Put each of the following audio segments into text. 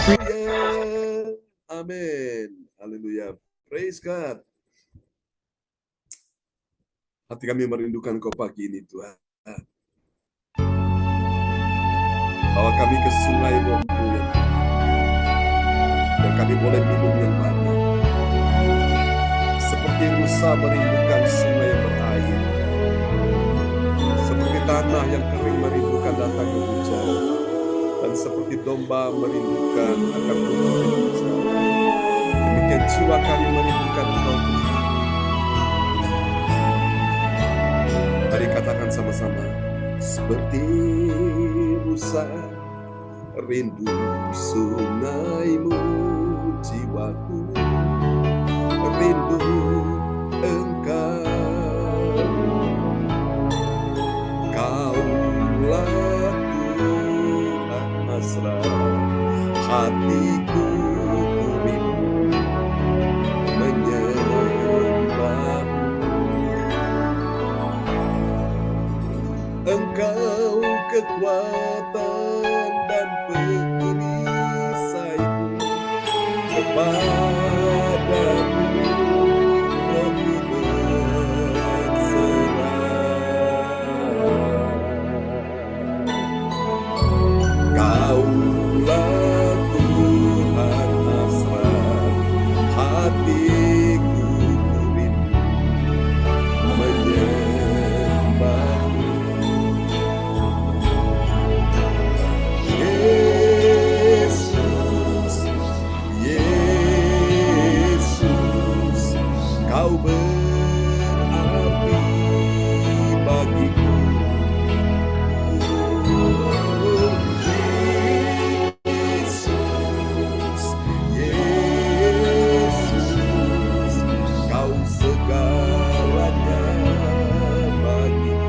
Haleluya. Amin. Haleluya. Praise God. Hati kami merindukan Kau pagi ini, Tuhan. Bawa kami ke sungai Rohmu yang dan kami boleh minum yang banyak. Seperti Musa merindukan sungai yang berair. Seperti tanah yang kering merindukan datangnya hujan. Dan seperti domba merindukan akan turunnya hujan. Demikian jiwa kami merindukan Engkau, Tuhan. Mari katakan sama-sama. Seperti Musa rindu sungai-Mu, jiwaku rindu Engkau. Kaulah Tuhan hasrat hatiku, ku rindu menyembah-Mu. Engkau kekuatan dan perisaiku, kepadamu aku berserah. Kaulah Tuhan hasrat hatiku, ku rindu menyembah-Mu. Yesus, Yesus, Kau berarti bagiku. Yesus, Yesus, Kau segalanya bagiku.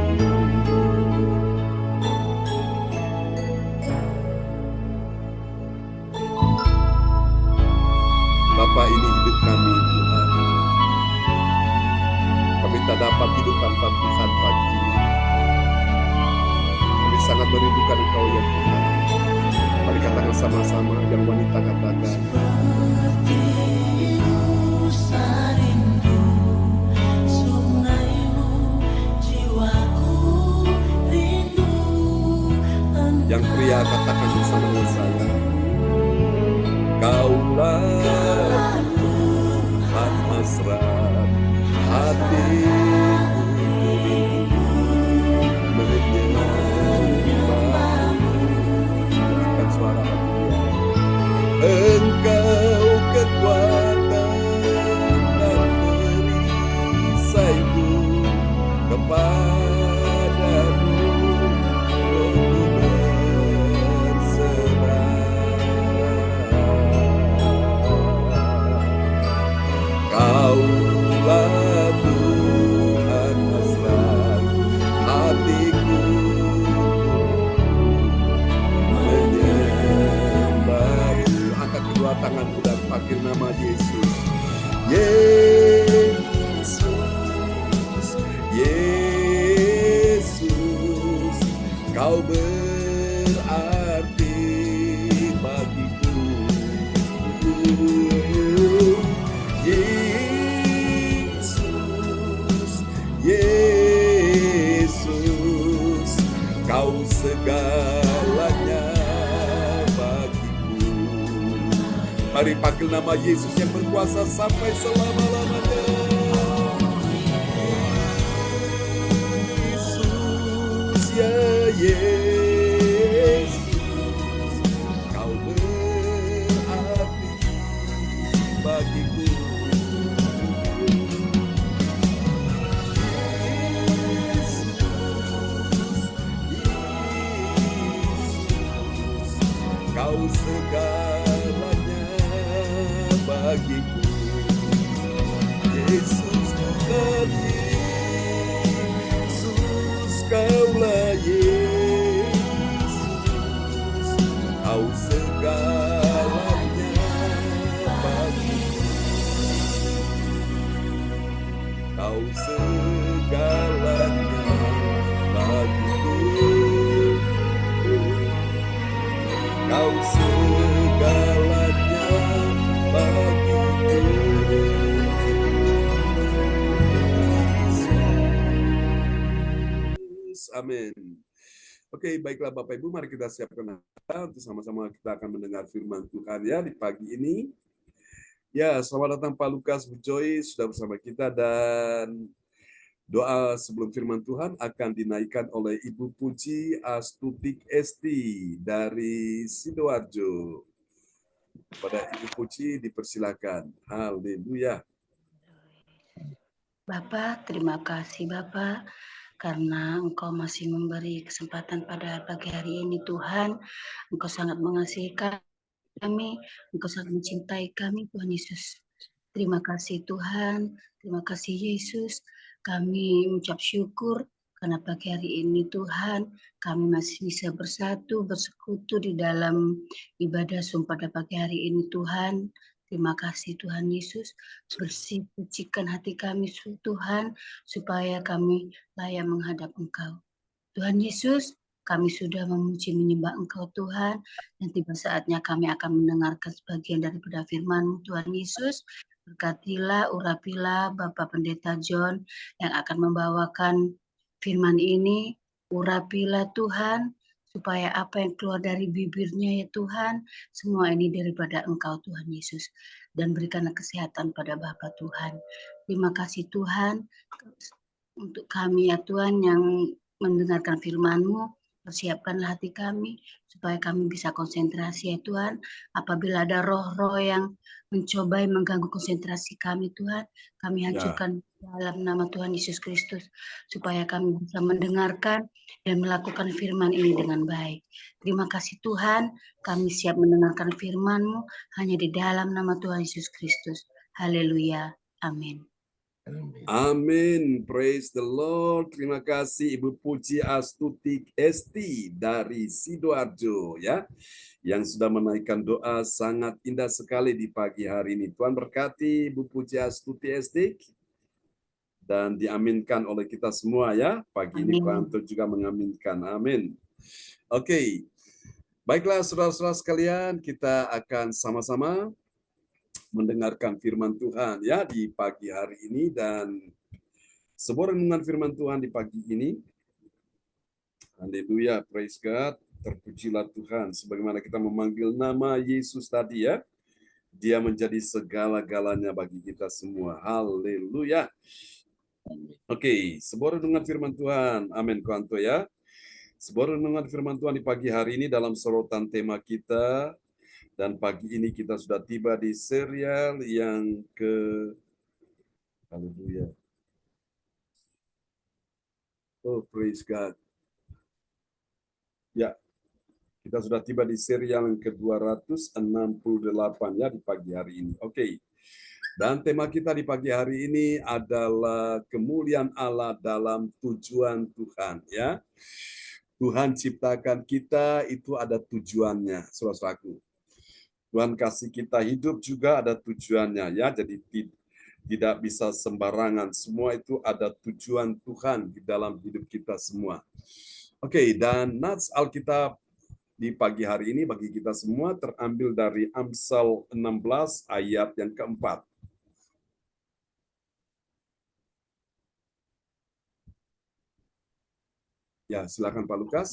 Bapa, ini hidup kami, Tuhan. Kami tak dapat hidup tanpa Tuhan pagi ini. Kami sangat merindukan Engkau ya Tuhan. Mari katakan sama-sama, yang wanita katakan. Yang pria katakan bersama dengan saya. Kaulah Tuhan hasrat hatiku, rindu menyembah-Mu. Berikan suara haleluya. Engkau kekuatan dan perisaiku, kepadamu aku berserah. Kaulah Tuhan hasrat hatiku, menyembah-Mu. Angkat kedua tanganmu dan panggil nama Yesus. Yesus, Yesus, Kau berarti bagiku. Yesus, Yesus, Kau segalanya bagiku. Mari panggil nama Yesus yang berkuasa sampai selama-lamanya. Yesus, ya Yesus, Kau berarti bagiku. Kau segalanya bagiku. Yesus, Tuhan Yesus, Kaulah Yesus, Kau segalanya bagiku. Kau segalanya bagiku. Kau segala Amin. Oke, baiklah Bapak Ibu, mari kita siapkan untuk sama-sama kita akan mendengar firman Tuhan ya di pagi ini. Ya, selamat datang Pak Lukas Bu Joy sudah bersama kita, dan doa sebelum firman Tuhan akan dinaikkan oleh Ibu Puji Astutik Esti dari Sidoarjo. Pada Ibu Puji dipersilakan. Haleluya. Bapak, terima kasih Bapak, karena Engkau masih memberi kesempatan pada pagi hari ini Tuhan. Engkau sangat mengasihi kami, Engkau sangat mencintai kami Tuhan Yesus. Terima kasih Tuhan, terima kasih Yesus. Kami mengucap syukur karena pagi hari ini Tuhan, kami masih bisa bersatu, bersekutu di dalam ibadah pada pagi hari ini Tuhan. Terima kasih Tuhan Yesus, bersih-sucikan hati kami Tuhan, supaya kami layak menghadap Engkau. Tuhan Yesus, kami sudah memuji menyembah Engkau Tuhan, dan tiba saatnya kami akan mendengarkan sebagian daripada firman-Mu Tuhan Yesus. Berkatilah, urapilah Bapak Pendeta John yang akan membawakan firman ini. Urapilah Tuhan, supaya apa yang keluar dari bibirnya ya Tuhan, semua ini daripada Engkau Tuhan Yesus. Dan berikanlah kesehatan pada Bapak Tuhan. Terima kasih Tuhan untuk kami ya Tuhan yang mendengarkan firman-Mu. Persiapkanlah hati kami supaya kami bisa konsentrasi ya Tuhan. Apabila ada roh-roh yang mencoba mengganggu konsentrasi kami Tuhan, kami hancurkan dalam nama Tuhan Yesus Kristus, supaya kami bisa mendengarkan dan melakukan firman ini dengan baik. Terima kasih Tuhan, kami siap mendengarkan firman-Mu hanya di dalam nama Tuhan Yesus Kristus. Haleluya. Amin. Amin. Praise the Lord. Terima kasih Ibu Puji Astutik Esti dari Sidoarjo ya, yang sudah menaikkan doa sangat indah sekali di pagi hari ini. Tuhan berkati Ibu Puji Astuti Esti dan diaminkan oleh kita semua ya. Pagi ini Pak juga mengaminkan. Amin. Oke. Baiklah saudara-saudara sekalian, kita akan sama-sama mendengarkan firman Tuhan ya di pagi hari ini, dan sebuah renungan firman Tuhan di pagi ini. Haleluya, praise God, terpujilah Tuhan. Sebagaimana kita memanggil nama Yesus tadi ya, Dia menjadi segala-galanya bagi kita semua. Haleluya. Oke, sebuah renungan firman Tuhan. Amin, kuanto ya. Sebuah renungan firman Tuhan di pagi hari ini dalam sorotan tema kita. Dan pagi ini kita sudah tiba di serial yang Haleluya. Oh, praise God. Ya, kita sudah tiba di serial yang ke-268 ya di pagi hari ini. Oke. Dan tema kita di pagi hari ini adalah kemuliaan Allah dalam tujuan Tuhan ya. Tuhan ciptakan kita itu ada tujuannya, saudaraku. Tuhan kasih kita hidup juga ada tujuannya ya. Jadi tidak bisa sembarangan. Semua itu ada tujuan Tuhan di dalam hidup kita semua. Oke, dan nats Alkitab di pagi hari ini bagi kita semua terambil dari Amsal 16 ayat yang keempat. Ya, silakan Pak Lukas.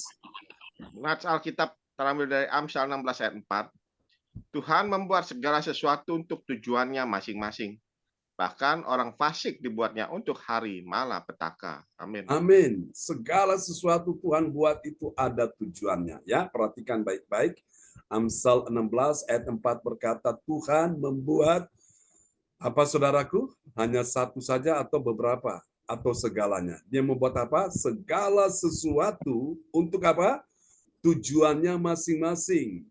Nats Alkitab terambil dari Amsal 16 ayat 4. Tuhan membuat segala sesuatu untuk tujuannya masing-masing. Bahkan orang fasik dibuatnya untuk hari malapetaka. Amin. Amin. Segala sesuatu Tuhan buat itu ada tujuannya. Ya, perhatikan baik-baik. Amsal 16 ayat 4 berkata, Tuhan membuat apa saudaraku? Hanya satu saja atau beberapa? Atau segalanya? Dia membuat apa? Segala sesuatu untuk apa? Tujuannya masing-masing.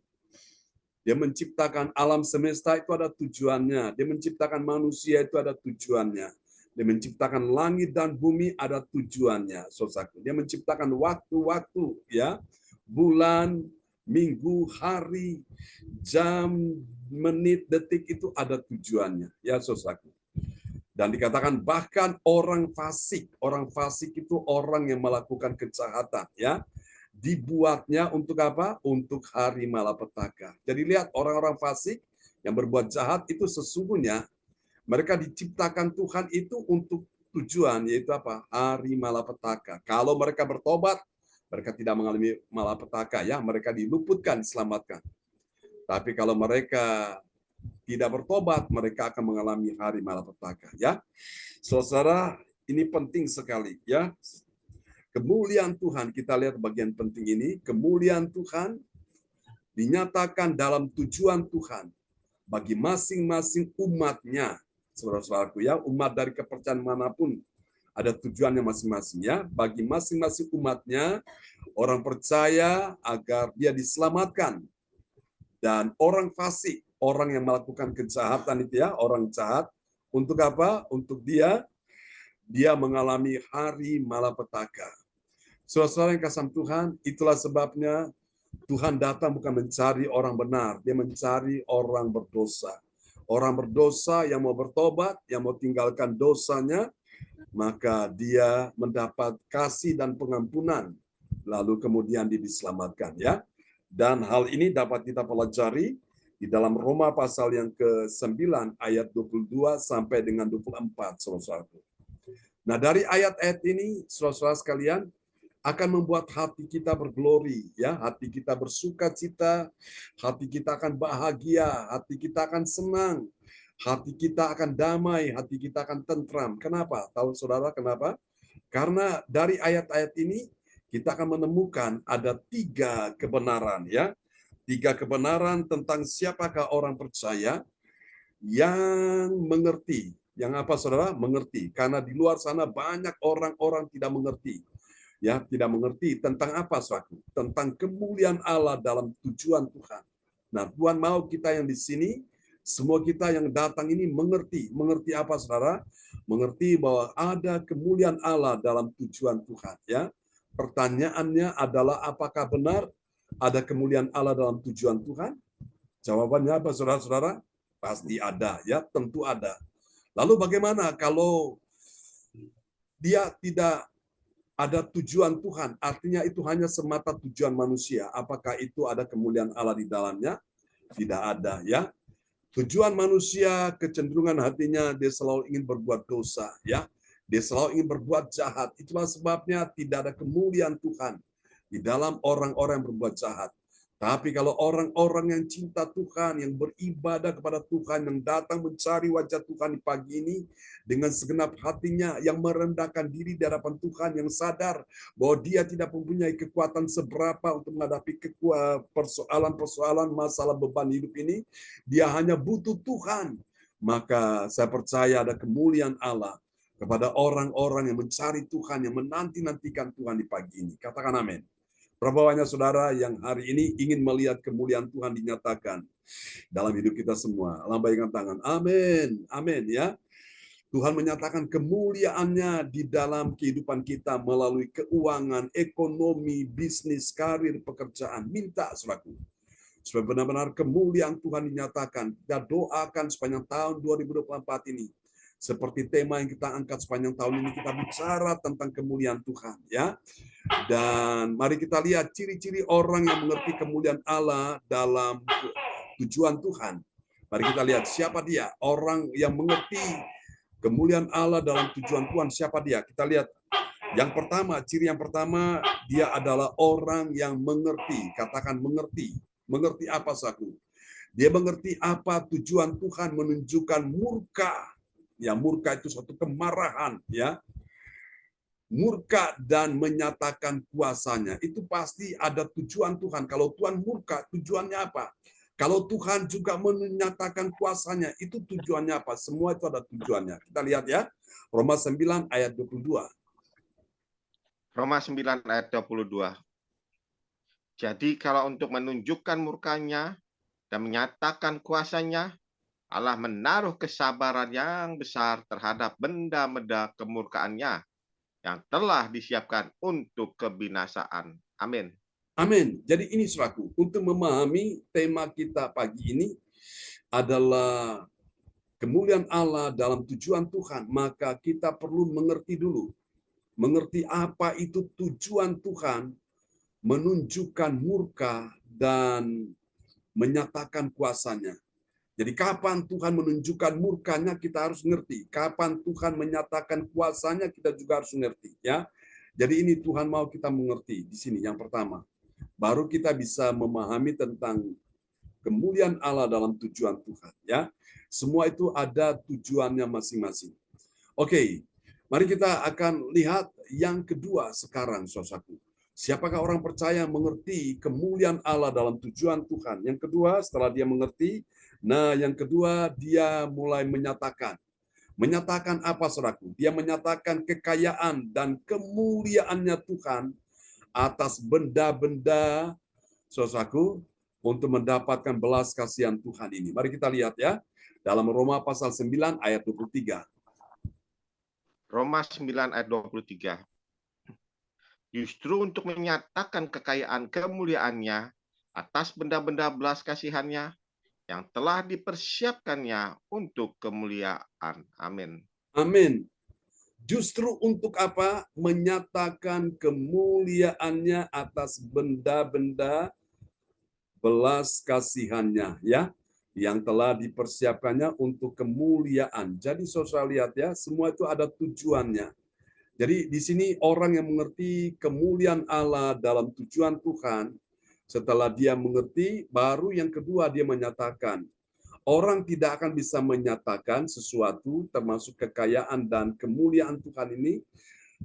Dia menciptakan alam semesta itu ada tujuannya. Dia menciptakan manusia itu ada tujuannya. Dia menciptakan langit dan bumi ada tujuannya. Saudaraku. Dia menciptakan waktu-waktu, ya, bulan, minggu, hari, jam, menit, detik itu ada tujuannya. Ya, saudaraku. Dan dikatakan bahkan orang fasik itu orang yang melakukan kejahatan, ya. Dibuatnya untuk apa? Untuk hari malapetaka. Jadi lihat orang-orang fasik yang berbuat jahat itu sesungguhnya mereka diciptakan Tuhan itu untuk tujuan, yaitu apa? Hari malapetaka. Kalau mereka bertobat, mereka tidak mengalami malapetaka, ya, mereka diluputkan, diselamatkan. Tapi kalau mereka tidak bertobat, mereka akan mengalami hari malapetaka, ya. Saudara, ini penting sekali, ya. Kemuliaan Tuhan, kita lihat bagian penting ini, kemuliaan Tuhan dinyatakan dalam tujuan Tuhan bagi masing-masing umatnya. Saudara-saudaraku, ya, umat dari kepercayaan manapun ada tujuannya masing-masing, ya. Bagi masing-masing umatnya, orang percaya agar dia diselamatkan. Dan orang fasik, orang yang melakukan kejahatan itu, ya, orang jahat, untuk apa? Untuk dia mengalami hari malapetaka. Saudara yang kasih Tuhan, itulah sebabnya Tuhan datang bukan mencari orang benar, dia mencari orang berdosa. Orang berdosa yang mau bertobat, yang mau tinggalkan dosanya, maka dia mendapat kasih dan pengampunan, lalu kemudian dia diselamatkan, ya. Dan hal ini dapat kita pelajari di dalam Roma pasal yang ke-9 ayat 22 sampai dengan 24, saudara. Nah, dari ayat-ayat ini, saudara sekalian, akan membuat hati kita berglori, ya, hati kita bersuka cita, hati kita akan bahagia, hati kita akan senang, hati kita akan damai, hati kita akan tentram. Kenapa? Tahu saudara kenapa? Karena dari ayat-ayat ini kita akan menemukan ada 3 kebenaran, ya. 3 kebenaran tentang siapakah orang percaya yang mengerti. Yang apa, saudara? Mengerti. Karena di luar sana banyak orang-orang tidak mengerti. Ya, tidak mengerti tentang apa, saudara? Tentang kemuliaan Allah dalam tujuan Tuhan. Nah, Tuhan mau kita yang di sini, semua kita yang datang ini mengerti. Mengerti apa, saudara? Mengerti bahwa ada kemuliaan Allah dalam tujuan Tuhan, ya. Pertanyaannya adalah apakah benar ada kemuliaan Allah dalam tujuan Tuhan? Jawabannya apa, saudara-saudara? Pasti ada, ya, tentu ada. Lalu bagaimana kalau dia tidak ada tujuan Tuhan, artinya itu hanya semata tujuan manusia. Apakah itu ada kemuliaan Allah di dalamnya? Tidak ada, ya. Tujuan manusia, kecenderungan hatinya dia selalu ingin berbuat dosa, ya. Dia selalu ingin berbuat jahat. Itulah sebabnya tidak ada kemuliaan Tuhan di dalam orang-orang yang berbuat jahat. Tapi kalau orang-orang yang cinta Tuhan, yang beribadah kepada Tuhan, yang datang mencari wajah Tuhan di pagi ini dengan segenap hatinya, yang merendahkan diri di hadapan Tuhan, yang sadar bahwa dia tidak mempunyai kekuatan seberapa untuk menghadapi persoalan-persoalan masalah beban hidup ini, dia hanya butuh Tuhan. Maka saya percaya ada kemuliaan Allah kepada orang-orang yang mencari Tuhan, yang menanti-nantikan Tuhan di pagi ini. Katakan amin. Berapa banyak saudara yang hari ini ingin melihat kemuliaan Tuhan dinyatakan dalam hidup kita semua? Lambaikan tangan. Amin. Amin, ya. Tuhan menyatakan kemuliaannya di dalam kehidupan kita melalui keuangan, ekonomi, bisnis, karir, pekerjaan. Minta, saudaraku. Supaya benar-benar kemuliaan Tuhan dinyatakan. Kita doakan sepanjang tahun 2024 ini. Seperti tema yang kita angkat sepanjang tahun ini, kita bicara tentang kemuliaan Tuhan, ya. Dan mari kita lihat ciri-ciri orang yang mengerti kemuliaan Allah dalam tujuan Tuhan. Mari kita lihat siapa dia, orang yang mengerti kemuliaan Allah dalam tujuan Tuhan, siapa dia? Kita lihat. Yang pertama, ciri yang pertama, dia adalah orang yang mengerti. Katakan mengerti. Mengerti apa, saku? Dia mengerti apa tujuan Tuhan menunjukkan murka. Ya, murka itu suatu kemarahan, ya. Murka dan menyatakan kuasanya. Itu pasti ada tujuan Tuhan. Kalau Tuhan murka, tujuannya apa? Kalau Tuhan juga menyatakan kuasanya, itu tujuannya apa? Semua itu ada tujuannya. Kita lihat, ya. Roma 9 ayat 22. Roma 9 ayat 22. Jadi kalau untuk menunjukkan murkanya dan menyatakan kuasanya, Allah menaruh kesabaran yang besar terhadap benda-benda kemurkaannya yang telah disiapkan untuk kebinasaan. Amin. Amin. Jadi ini saudaraku, untuk memahami tema kita pagi ini adalah kemuliaan Allah dalam tujuan Tuhan, maka kita perlu mengerti dulu. Mengerti apa itu tujuan Tuhan menunjukkan murka dan menyatakan kuasanya. Jadi kapan Tuhan menunjukkan murkanya kita harus ngerti. Kapan Tuhan menyatakan kuasanya kita juga harus ngerti. Ya, jadi ini Tuhan mau kita mengerti di sini yang pertama. Baru kita bisa memahami tentang kemuliaan Allah dalam tujuan Tuhan. Ya, semua itu ada tujuannya masing-masing. Oke, mari kita akan lihat yang kedua sekarang, saudaraku. Siapakah orang percaya mengerti kemuliaan Allah dalam tujuan Tuhan? Yang kedua, setelah dia mengerti, yang kedua dia mulai menyatakan. Menyatakan apa, saudaraku? Dia menyatakan kekayaan dan kemuliaannya Tuhan atas benda-benda, saudaraku, untuk mendapatkan belas kasihan Tuhan ini. Mari kita lihat ya, dalam Roma pasal 9 ayat 23. Roma 9 ayat 23. Justru untuk menyatakan kekayaan kemuliaannya atas benda-benda belas kasihannya yang telah dipersiapkannya untuk kemuliaan. Amin. Amin. Justru untuk apa? Menyatakan kemuliaannya atas benda-benda belas kasihannya, ya, yang telah dipersiapkannya untuk kemuliaan. Jadi saudara lihat ya, semua itu ada tujuannya. Jadi di sini orang yang mengerti kemuliaan Allah dalam tujuan Tuhan, setelah dia mengerti, baru yang kedua dia menyatakan. Orang tidak akan bisa menyatakan sesuatu termasuk kekayaan dan kemuliaan Tuhan ini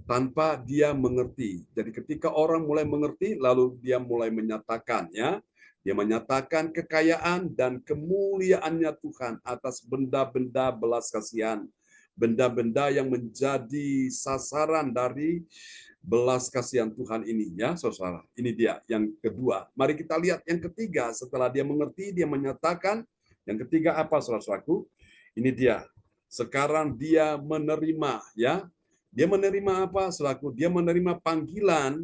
tanpa dia mengerti. Jadi ketika orang mulai mengerti, lalu dia mulai menyatakan, ya. Dia menyatakan kekayaan dan kemuliaannya Tuhan atas benda-benda belas kasihan. Benda-benda yang menjadi sasaran dari belas kasihan Tuhan ini, ya saudara. Ini dia yang kedua. Mari kita lihat yang ketiga. Setelah dia mengerti, dia menyatakan. Yang ketiga apa, saudaraku? Ini dia. Sekarang dia menerima, ya. Dia menerima apa, saudaraku? Dia menerima panggilan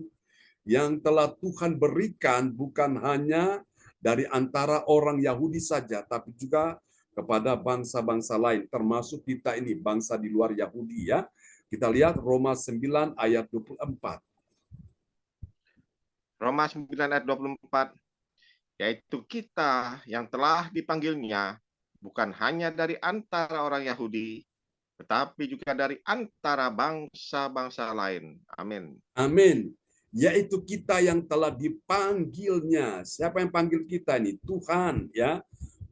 yang telah Tuhan berikan bukan hanya dari antara orang Yahudi saja, tapi juga kepada bangsa-bangsa lain, termasuk kita ini, bangsa di luar Yahudi, ya. Kita lihat Roma 9 ayat 24. Roma 9 ayat 24, yaitu kita yang telah dipanggilnya bukan hanya dari antara orang Yahudi, tetapi juga dari antara bangsa-bangsa lain. Amin. Amin. Yaitu kita yang telah dipanggilnya. Siapa yang panggil kita ini? Tuhan, ya.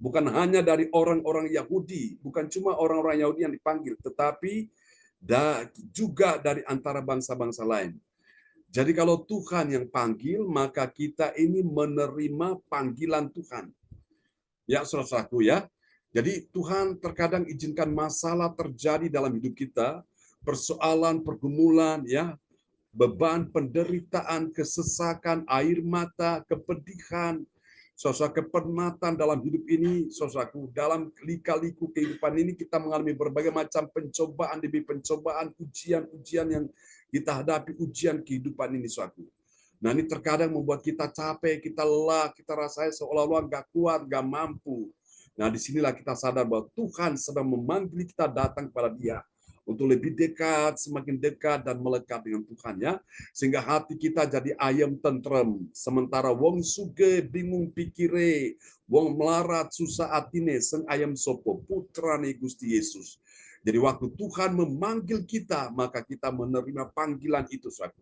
Bukan hanya dari orang-orang Yahudi, bukan cuma orang-orang Yahudi yang dipanggil, tetapi juga dari antara bangsa-bangsa lain. Jadi kalau Tuhan yang panggil, maka kita ini menerima panggilan Tuhan. Ya, saudaraku, ya. Jadi Tuhan terkadang izinkan masalah terjadi dalam hidup kita, persoalan, pergumulan, ya, beban, penderitaan, kesesakan, air mata, kepedihan, kepenatan dalam hidup ini, saudaraku, dalam lika-liku kehidupan ini kita mengalami berbagai macam pencobaan demi pencobaan, ujian-ujian yang kita hadapi, ujian kehidupan ini, saudaraku. Nah, ini terkadang membuat kita capek, kita lelah, kita rasanya seolah-olah nggak kuat, nggak mampu. Nah, disinilah kita sadar bahwa Tuhan sedang memanggil kita datang kepada Dia untuk lebih dekat, semakin dekat dan melekat dengan Tuhan, ya. Sehingga hati kita jadi ayem tentrem. Sementara wong suge bingung pikire, wong melarat susah atine, seng ayem sopo, putrane Gusti Yesus. Jadi waktu Tuhan memanggil kita, maka kita menerima panggilan itu, saudara.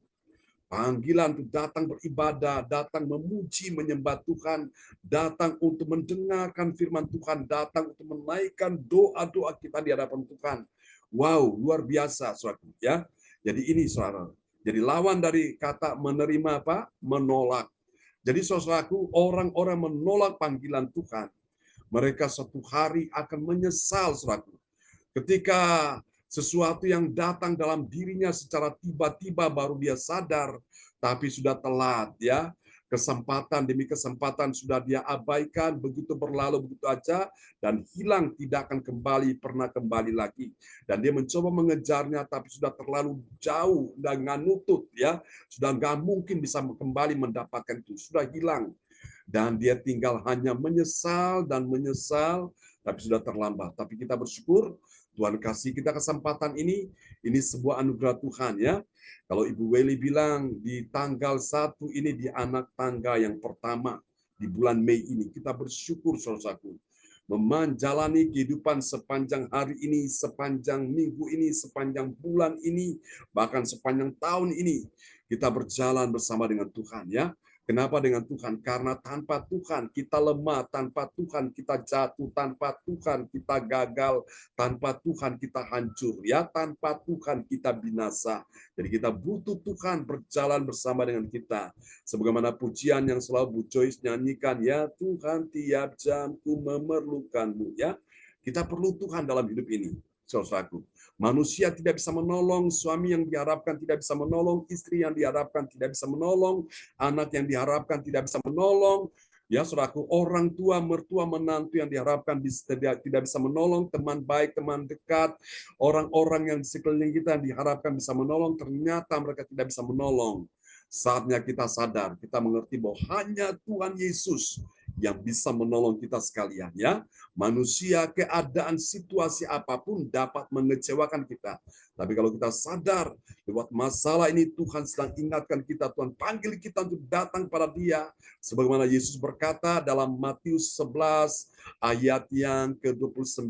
Panggilan untuk datang beribadah, datang memuji, menyembah Tuhan, datang untuk mendengarkan firman Tuhan, datang untuk menaikkan doa-doa kita di hadapan Tuhan. Wow, luar biasa, saudara, ya. Jadi ini, saudara. Jadi lawan dari kata menerima apa? Menolak. Jadi saudaraku, orang-orang menolak panggilan Tuhan, mereka suatu hari akan menyesal, saudaraku. Ketika sesuatu yang datang dalam dirinya secara tiba-tiba baru dia sadar, tapi sudah telat, ya. Kesempatan demi kesempatan sudah dia abaikan, begitu berlalu begitu aja, dan hilang, tidak akan pernah kembali lagi. Dan dia mencoba mengejarnya, tapi sudah terlalu jauh, dan nggak nutut, ya. Sudah nggak mungkin bisa kembali mendapatkan itu, sudah hilang. Dan dia tinggal hanya menyesal dan menyesal, tapi sudah terlambat. Tapi kita bersyukur, Tuhan kasih kita kesempatan ini sebuah anugerah Tuhan, ya. Kalau Ibu Welly bilang di tanggal 1 ini di anak tangga yang pertama di bulan Mei ini, kita bersyukur, saudaraku. menjalani kehidupan sepanjang hari ini, sepanjang minggu ini, sepanjang bulan ini, bahkan sepanjang tahun ini. Kita berjalan bersama dengan Tuhan, ya. Kenapa dengan Tuhan? Karena tanpa Tuhan kita lemah, tanpa Tuhan kita jatuh, tanpa Tuhan kita gagal, tanpa Tuhan kita hancur, ya, tanpa Tuhan kita binasa. Jadi kita butuh Tuhan berjalan bersama dengan kita. Sebagaimana pujian yang selalu Bu Joyce nyanyikan, ya Tuhan tiap jam ku memerlukanmu, ya. Kita perlu Tuhan dalam hidup ini, saudaraku. Manusia tidak bisa menolong, suami yang diharapkan tidak bisa menolong, istri yang diharapkan tidak bisa menolong, anak yang diharapkan tidak bisa menolong, ya saudaraku, orang tua, mertua, menantu yang diharapkan tidak bisa menolong, teman baik, teman dekat, orang-orang yang di sekeliling kita yang diharapkan bisa menolong, ternyata mereka tidak bisa menolong. Saatnya kita sadar, kita mengerti bahwa hanya Tuhan Yesus yang bisa menolong kita sekalian, ya. Manusia, keadaan, situasi apapun dapat mengecewakan kita. Tapi kalau kita sadar lewat masalah ini Tuhan sedang ingatkan kita, Tuhan panggil kita untuk datang pada Dia. Sebagaimana Yesus berkata dalam Matius 11 ayat yang ke-29,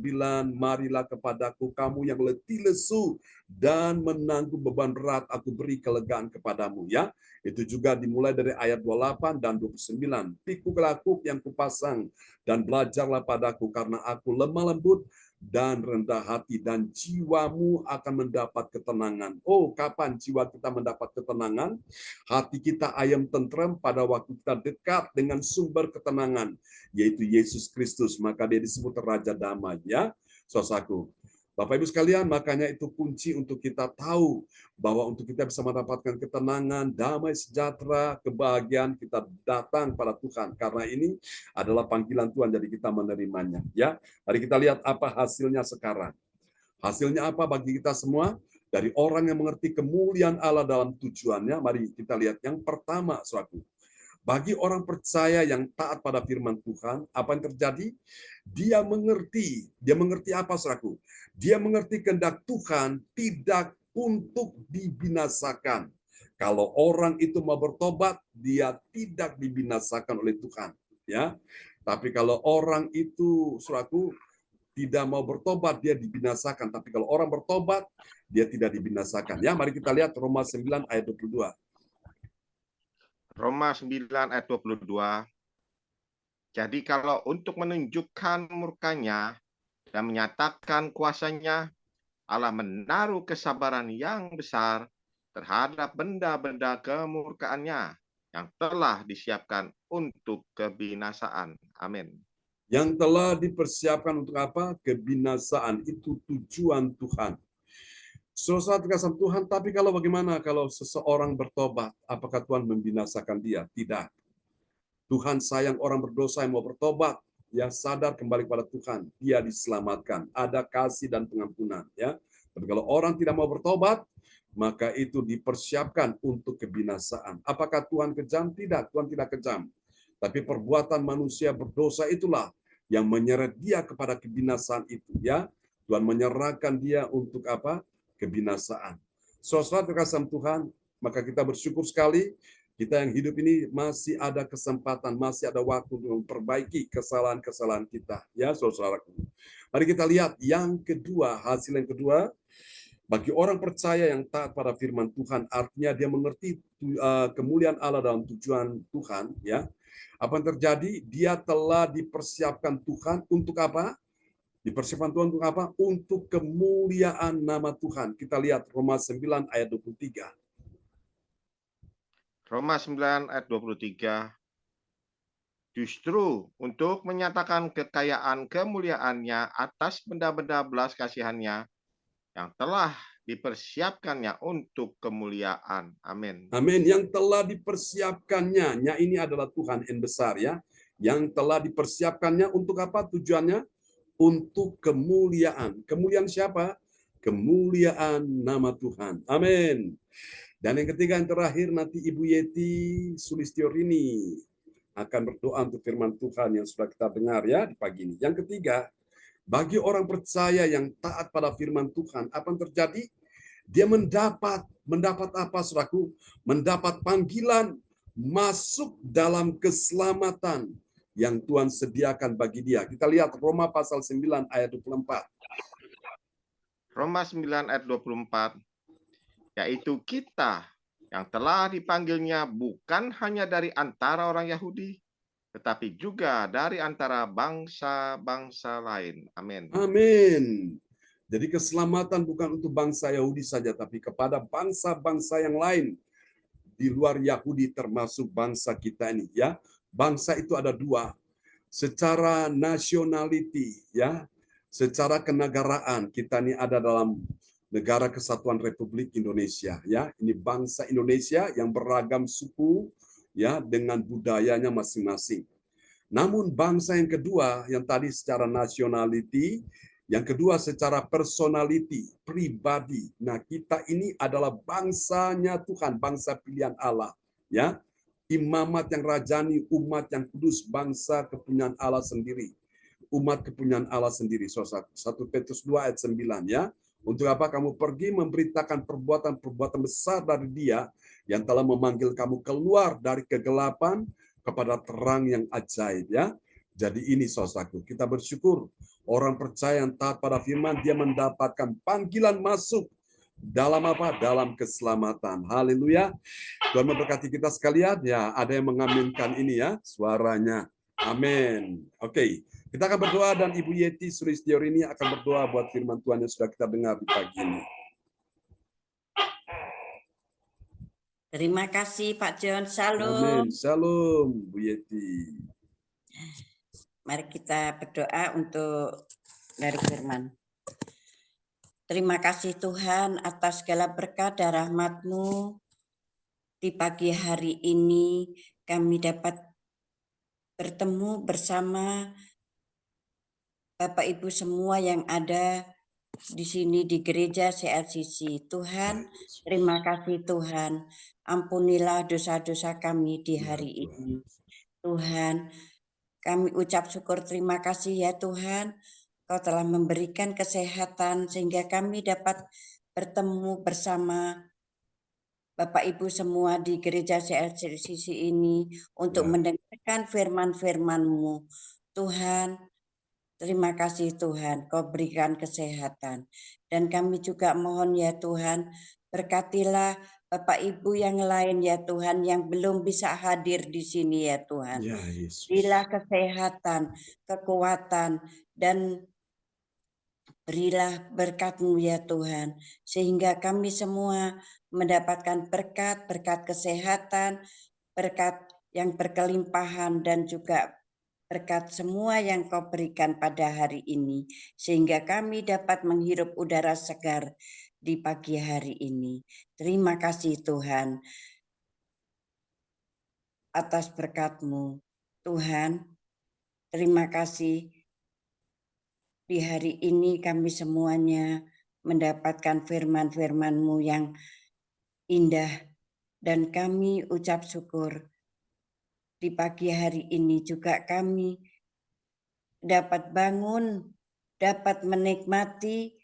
marilah kepadaku kamu yang letih lesu dan menanggung beban berat, aku beri kelegaan kepadamu, ya. Itu juga dimulai dari ayat 28 dan 29. Pikulah kuk yang kupasang dan belajarlah padaku karena aku lemah lembut dan rendah hati dan jiwamu akan mendapat ketenangan. Oh, kapan jiwa kita mendapat ketenangan? Hati kita ayam tentrem pada waktu kita dekat dengan sumber ketenangan, yaitu Yesus Kristus. Maka Dia disebut Raja Damai, ya, saudaraku. Bapak Ibu sekalian, makanya itu kunci untuk kita tahu bahwa untuk kita bisa mendapatkan ketenangan, damai sejahtera, kebahagiaan, kita datang pada Tuhan. Karena ini adalah panggilan Tuhan, jadi kita menerimanya. Ya, mari kita lihat apa hasilnya sekarang. Hasilnya apa bagi kita semua? Dari orang yang mengerti kemuliaan Allah dalam tujuannya, mari kita lihat yang pertama, saudaraku. Bagi orang percaya yang taat pada firman Tuhan, apa yang terjadi? Dia mengerti apa, saudaraku? Dia mengerti kehendak Tuhan tidak untuk dibinasakan. Kalau orang itu mau bertobat, dia tidak dibinasakan oleh Tuhan, ya. Tapi kalau orang itu, saudaraku, tidak mau bertobat, dia dibinasakan. Tapi kalau orang bertobat, dia tidak dibinasakan. Ya, mari kita lihat Roma 9 ayat 22. Roma 9 ayat 22. Jadi kalau untuk menunjukkan murkanya dan menyatakan kuasanya, Allah menaruh kesabaran yang besar terhadap benda-benda kemurkaannya yang telah disiapkan untuk kebinasaan. Amin. Yang telah dipersiapkan untuk apa? Kebinasaan. Itu tujuan Tuhan. Saudara kasih Tuhan, tapi kalau bagaimana kalau seseorang bertobat, apakah Tuhan membinasakan dia? Tidak. Tuhan sayang orang berdosa yang mau bertobat, yang sadar kembali kepada Tuhan, dia diselamatkan. Ada kasih dan pengampunan, ya. Tapi kalau orang tidak mau bertobat, maka itu dipersiapkan untuk kebinasaan. Apakah Tuhan kejam? Tidak, Tuhan tidak kejam. Tapi perbuatan manusia berdosa itulah yang menyeret dia kepada kebinasaan itu, ya. Tuhan menyerahkan dia untuk apa? Kebinasaan. Saudara terkasih Tuhan, maka kita bersyukur sekali kita yang hidup ini masih ada kesempatan, masih ada waktu untuk memperbaiki kesalahan-kesalahan kita, ya saudaraku. Mari kita lihat yang kedua, hasil yang kedua, bagi orang percaya yang taat pada firman Tuhan, artinya dia mengerti kemuliaan Allah dalam tujuan Tuhan, ya. Apa yang terjadi? Dia telah dipersiapkan Tuhan untuk apa? Dipersiapkan Tuhan untuk apa? Untuk kemuliaan nama Tuhan. Kita lihat Roma 9 ayat 23. Roma 9 ayat 23. Justru untuk menyatakan kekayaan kemuliaannya atas benda-benda belas kasihannya yang telah dipersiapkannya untuk kemuliaan. Amin. Amin. Yang telah dipersiapkannya. Nya ini adalah Tuhan yang besar, ya. Yang telah dipersiapkannya untuk apa tujuannya? Untuk kemuliaan. Kemuliaan siapa? Kemuliaan nama Tuhan. Amin. Dan yang ketiga, yang terakhir, nanti Ibu Yeti Sulistiorini akan berdoa untuk firman Tuhan yang sudah kita dengar, ya, di pagi ini. Yang ketiga, bagi orang percaya yang taat pada firman Tuhan, apa yang terjadi? Dia mendapat apa, saudaraku? Mendapat panggilan masuk dalam keselamatan yang Tuhan sediakan bagi dia. Kita lihat Roma pasal 9 ayat 24. Roma 9 ayat 24, yaitu kita yang telah dipanggilnya bukan hanya dari antara orang Yahudi, tetapi juga dari antara bangsa-bangsa lain. Amin. Amin. Jadi keselamatan bukan untuk bangsa Yahudi saja, tapi kepada bangsa-bangsa yang lain di luar Yahudi, termasuk bangsa kita ini. Ya, bangsa itu ada dua, secara nationality, ya, secara kenegaraan kita ini ada dalam Negara Kesatuan Republik Indonesia, ya. Ini bangsa Indonesia yang beragam suku, ya, dengan budayanya masing-masing. Namun bangsa yang kedua, yang tadi secara nationality, yang kedua secara personality, pribadi. Nah, kita ini adalah bangsanya Tuhan, bangsa pilihan Allah, ya. Imamat yang rajani, umat yang kudus, bangsa kepunyaan Allah sendiri. Umat kepunyaan Allah sendiri. 1 Petrus 2 ayat 9, ya. Untuk apa kamu pergi memberitakan perbuatan-perbuatan besar dari Dia yang telah memanggil kamu keluar dari kegelapan kepada terang yang ajaib, ya. Jadi ini saudaraku, kita bersyukur orang percaya yang taat pada firman, dia mendapatkan panggilan masuk dalam apa? Dalam keselamatan. Haleluya. Tuhan memberkati kita sekalian. Ya, ada yang mengaminkan ini ya, suaranya. Amin. Oke, kita akan berdoa dan Ibu Yeti Sulistyorini akan berdoa buat firman Tuhan yang sudah kita dengar di pagi ini. Terima kasih Pak John. Shalom. Amin. Shalom, Bu Yeti. Mari kita berdoa untuk dari firman. Terima kasih Tuhan atas segala berkat dan rahmat-Mu. Di pagi hari ini kami dapat bertemu bersama Bapak Ibu semua yang ada di sini di gereja CLCC. Tuhan, terima kasih Tuhan. Ampunilah dosa-dosa kami di hari ini. Tuhan, kami ucap syukur terima kasih ya Tuhan. Kau telah memberikan kesehatan sehingga kami dapat bertemu bersama Bapak Ibu semua di gereja CLCC ini untuk mendengarkan firman-firman-Mu. Tuhan, terima kasih Tuhan, Kau berikan kesehatan. Dan kami juga mohon ya Tuhan, berkatilah Bapak Ibu yang lain ya Tuhan yang belum bisa hadir di sini ya Tuhan. Ya, Yesus. Berilah kesehatan, kekuatan, dan berilah berkat-Mu ya Tuhan, sehingga kami semua mendapatkan berkat kesehatan, berkat yang berkelimpahan, dan juga berkat semua yang Kau berikan pada hari ini, sehingga kami dapat menghirup udara segar di pagi hari ini. Terima kasih Tuhan atas berkat-Mu. Tuhan, terima kasih di hari ini kami semuanya mendapatkan firman-firman-Mu yang indah, dan kami ucap syukur. Di pagi hari ini juga kami dapat bangun, dapat menikmati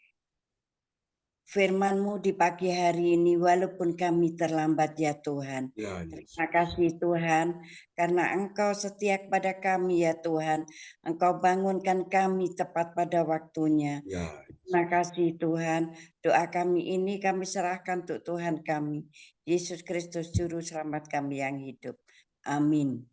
firman-Mu di pagi hari ini walaupun kami terlambat ya Tuhan. Ya, Terima kasih Tuhan karena Engkau setia kepada kami ya Tuhan. Engkau bangunkan kami tepat pada waktunya. Ya. Terima kasih Tuhan. Doa kami ini kami serahkan untuk Tuhan kami, Yesus Kristus Juru Selamat kami yang hidup. Amin.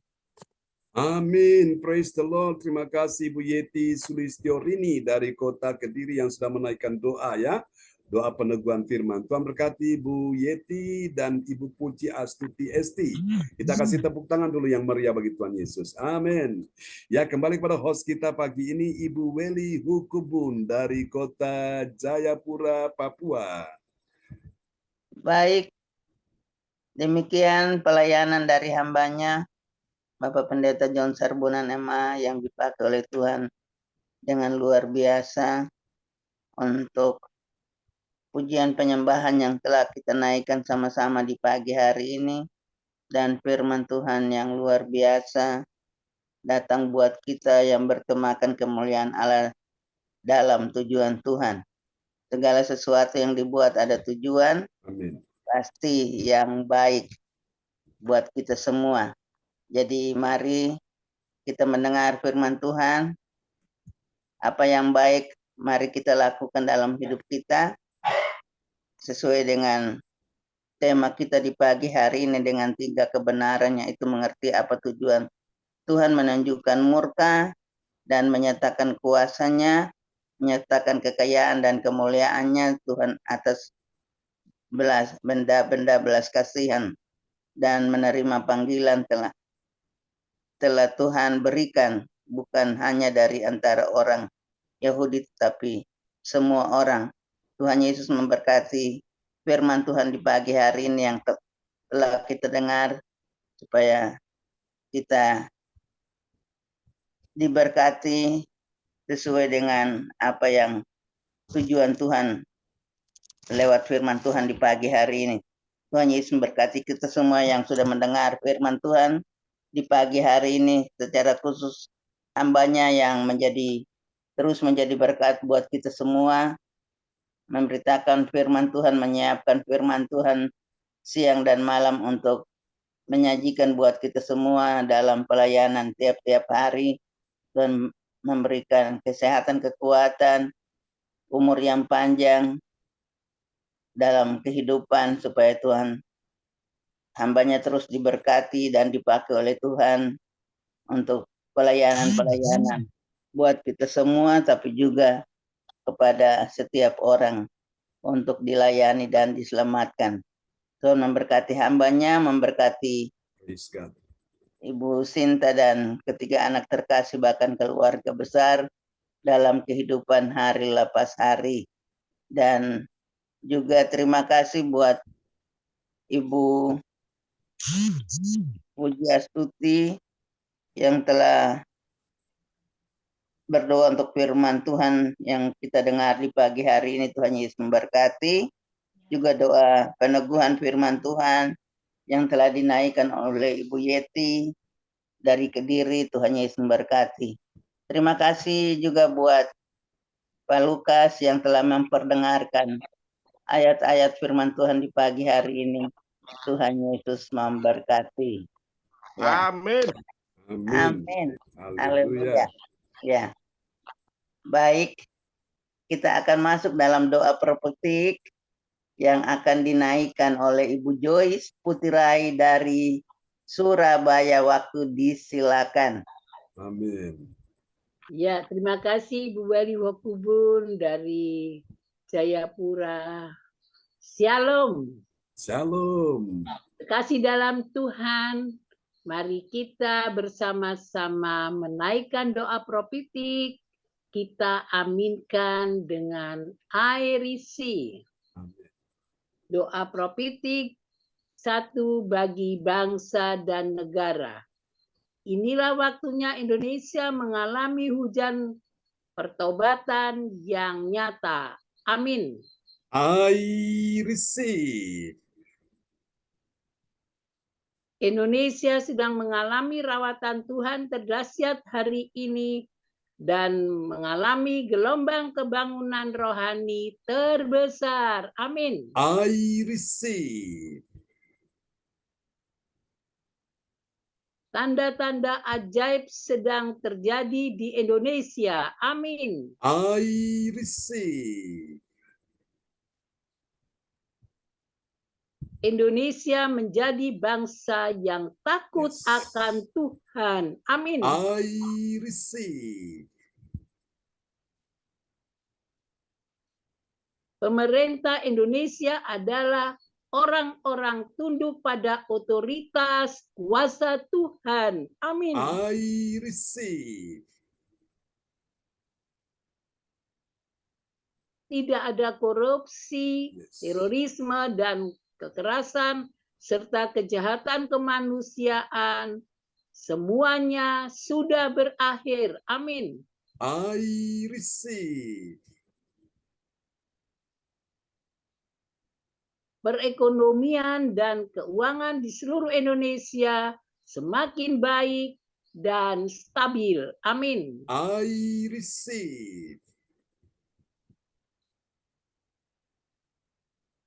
Amin. Praise the Lord. Terima kasih Bu Yeti Sulistyorini dari kota Kediri yang sudah menaikkan doa ya. Doa peneguhan firman. Tuhan berkati Bu Yeti dan Ibu Puji Astuti Esti. Kita kasih tepuk tangan dulu yang meriah bagi Tuhan Yesus. Amin. Ya, kembali kepada host kita pagi ini Ibu Weli Hukubun dari kota Jayapura, Papua. Baik, demikian pelayanan dari hambanya Bapak Pendeta John Sarbunan MA yang dipakai oleh Tuhan dengan luar biasa untuk pujian penyembahan yang telah kita naikkan sama-sama di pagi hari ini, dan firman Tuhan yang luar biasa datang buat kita yang bertemakan kemuliaan Allah dalam tujuan Tuhan. Segala sesuatu yang dibuat ada tujuan. Amin. Pasti yang baik buat kita semua. Jadi mari kita mendengar firman Tuhan, apa yang baik mari kita lakukan dalam hidup kita sesuai dengan tema kita di pagi hari ini dengan 3 kebenaran, yaitu mengerti apa tujuan Tuhan menunjukkan murka dan menyatakan kuasanya, menyatakan kekayaan dan kemuliaannya Tuhan atas benda-benda belas kasihan, dan menerima panggilan telah Tuhan berikan bukan hanya dari antara orang Yahudi tetapi semua orang. Tuhan Yesus memberkati firman Tuhan di pagi hari ini yang telah kita dengar, supaya kita diberkati sesuai dengan apa yang tujuan Tuhan lewat firman Tuhan di pagi hari ini. Tuhan Yesus memberkati kita semua yang sudah mendengar firman Tuhan di pagi hari ini, secara khusus hambanya yang terus menjadi berkat buat kita semua, memberitakan firman Tuhan, menyiapkan firman Tuhan siang dan malam untuk menyajikan buat kita semua dalam pelayanan tiap-tiap hari, dan memberikan kesehatan, kekuatan, umur yang panjang dalam kehidupan, supaya Tuhan hambanya terus diberkati dan dipakai oleh Tuhan untuk pelayanan-pelayanan buat kita semua, tapi juga kepada setiap orang untuk dilayani dan diselamatkan. Tuhan memberkati hambanya, memberkati Ibu Sinta dan ketiga anak terkasih, bahkan keluarga besar dalam kehidupan hari lepas hari. Dan juga terima kasih buat Ibu Pujiastuti yang telah berdoa untuk firman Tuhan yang kita dengar di pagi hari ini. Tuhan Yesus memberkati. Juga doa peneguhan firman Tuhan yang telah dinaikkan oleh Ibu Yeti dari Kediri. Tuhan Yesus memberkati. Terima kasih juga buat Pak Lukas yang telah memperdengarkan ayat-ayat firman Tuhan di pagi hari ini. Tuhan Yesus memberkati. Ya. Amin. Amin. Haleluya. Ya. Baik, kita akan masuk dalam doa prophetik yang akan dinaikkan oleh Ibu Joyce Putirai dari Surabaya. Waktu disilakan. Amin. Ya, terima kasih Ibu Wali Wakubun dari Jayapura. Shalom. Shalom. Kasih dalam Tuhan, mari kita bersama-sama menaikkan doa prophetik. Kita aminkan dengan air isi. Doa prophetik 1 bagi bangsa dan negara. Inilah waktunya Indonesia mengalami hujan pertobatan yang nyata. Amin. I receive. Indonesia sedang mengalami rawatan Tuhan terdahsyat hari ini dan mengalami gelombang kebangunan rohani terbesar. Amin. I receive. Tanda-tanda ajaib sedang terjadi di Indonesia. Amin. I receive. Indonesia menjadi bangsa yang takut akan Tuhan. Amin. I receive. Pemerintah Indonesia adalah orang-orang tunduk pada otoritas kuasa Tuhan. Amin. I receive. Tidak ada korupsi, terorisme, dan kekerasan, serta kejahatan kemanusiaan. Semuanya sudah berakhir. Amin. I receive. Perekonomian dan keuangan di seluruh Indonesia semakin baik dan stabil. Amin. I receive.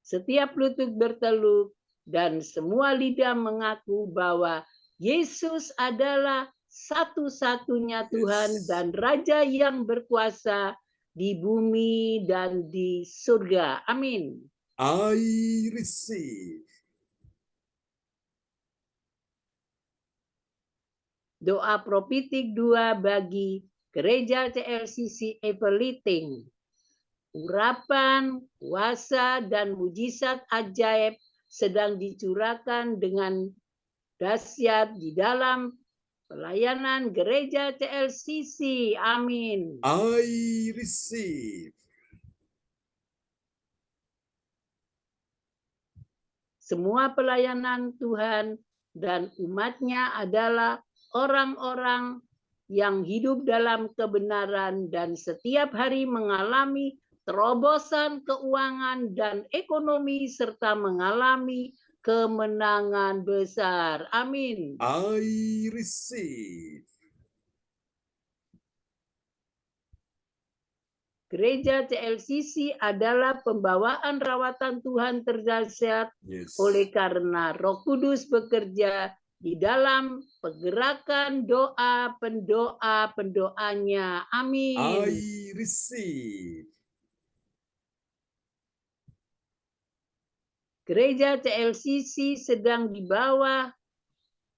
Setiap lutut berteluk dan semua lidah mengaku bahwa Yesus adalah satu-satunya Tuhan dan Raja yang berkuasa di bumi dan di surga. Amin. I receive. Doa propitik 2 bagi Gereja CLCC Everliting. Urapan, kuasa, dan mujizat ajaib sedang dicurahkan dengan dahsyat di dalam pelayanan Gereja CLCC. Amin. I receive. Semua pelayanan Tuhan dan umat-Nya adalah orang-orang yang hidup dalam kebenaran dan setiap hari mengalami terobosan keuangan dan ekonomi serta mengalami kemenangan besar. Amin. I receive. Gereja CLCC adalah pembawaan rawatan Tuhan terdahsyat Yes. oleh karena Roh Kudus bekerja di dalam pergerakan doa pendoa-pendoanya. Amin. I receive. Gereja CLCC sedang di bawah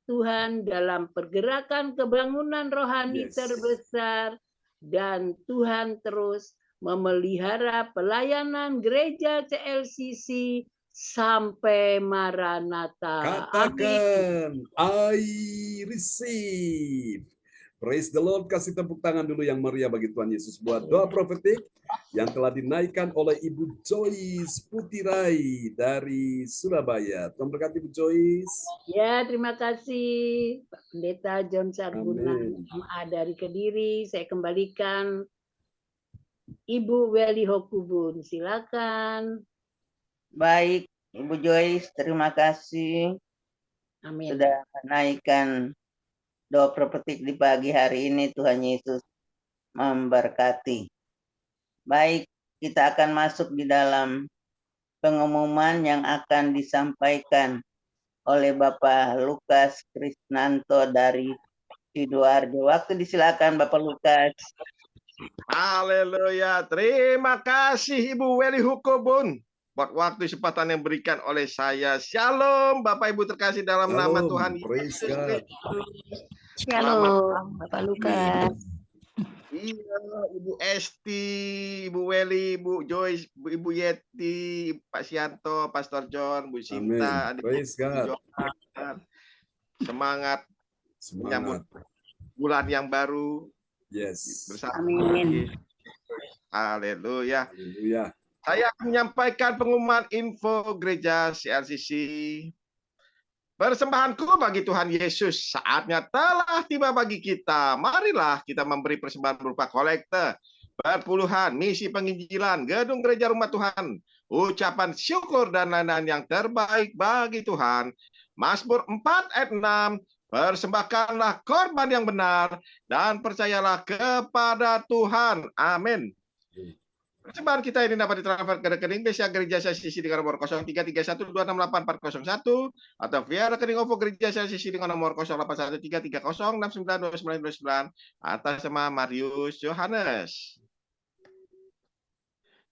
Tuhan dalam pergerakan kebangunan rohani Yes. terbesar dan Tuhan terus memelihara pelayanan gereja CLCC sampai Maranatha. Amin. Katakan, I receive. Praise the Lord. Kasih tepuk tangan dulu yang meriah bagi Tuhan Yesus. Buat doa profetik yang telah dinaikkan oleh Ibu Joyce Putirai dari Surabaya. Tuhan berkati Ibu Joyce. Ya, terima kasih Pak Pendeta John Amin. Sarbunan MA dari Kediri. Saya kembalikan Ibu Weli Hokubun. Silakan. Baik, Ibu Joyce, terima kasih Amin. sudah menaikkan doa profetik di pagi hari ini. Tuhan Yesus memberkati. Baik, kita akan masuk di dalam pengumuman yang akan disampaikan oleh Bapak Lukas Krisnanto dari Sidoarjo. Waktu disilakan Bapak Lukas. Haleluya. Terima kasih Ibu Weli Hukubun buat waktu kesempatan yang berikan oleh saya. Shalom Bapak Ibu terkasih dalam nama Shalom. Tuhan Praise Yesus God. Kristus. Shalom, Bapak Lukas. Iya, Ibu Esti, Ibu Weli, Ibu Joyce, Ibu Yeti, Pak Sianto, Pastor John, Bu Sinta, Amin. Praise God. Semangat menyambut Semangat. bulan yang baru Yes. bersama. Amin. Haleluya. Haleluya. Saya akan menyampaikan pengumuman info gereja CLCC. Persembahanku bagi Tuhan Yesus, saatnya telah tiba bagi kita. Marilah kita memberi persembahan berupa kolekte, perpuluhan, misi penginjilan, gedung gereja rumah Tuhan, ucapan syukur dan lain-lain yang terbaik bagi Tuhan. Mazmur 4 ayat 6, persembahkanlah korban yang benar dan percayalah kepada Tuhan. Amin. Persembahan kita ini dapat ditransfer ke rekening BCA Gereja CLCC dengan nomor 0331268401 atau via rekening OVO Gereja CLCC dengan nomor 081330692929 atas nama Marius Yohanes.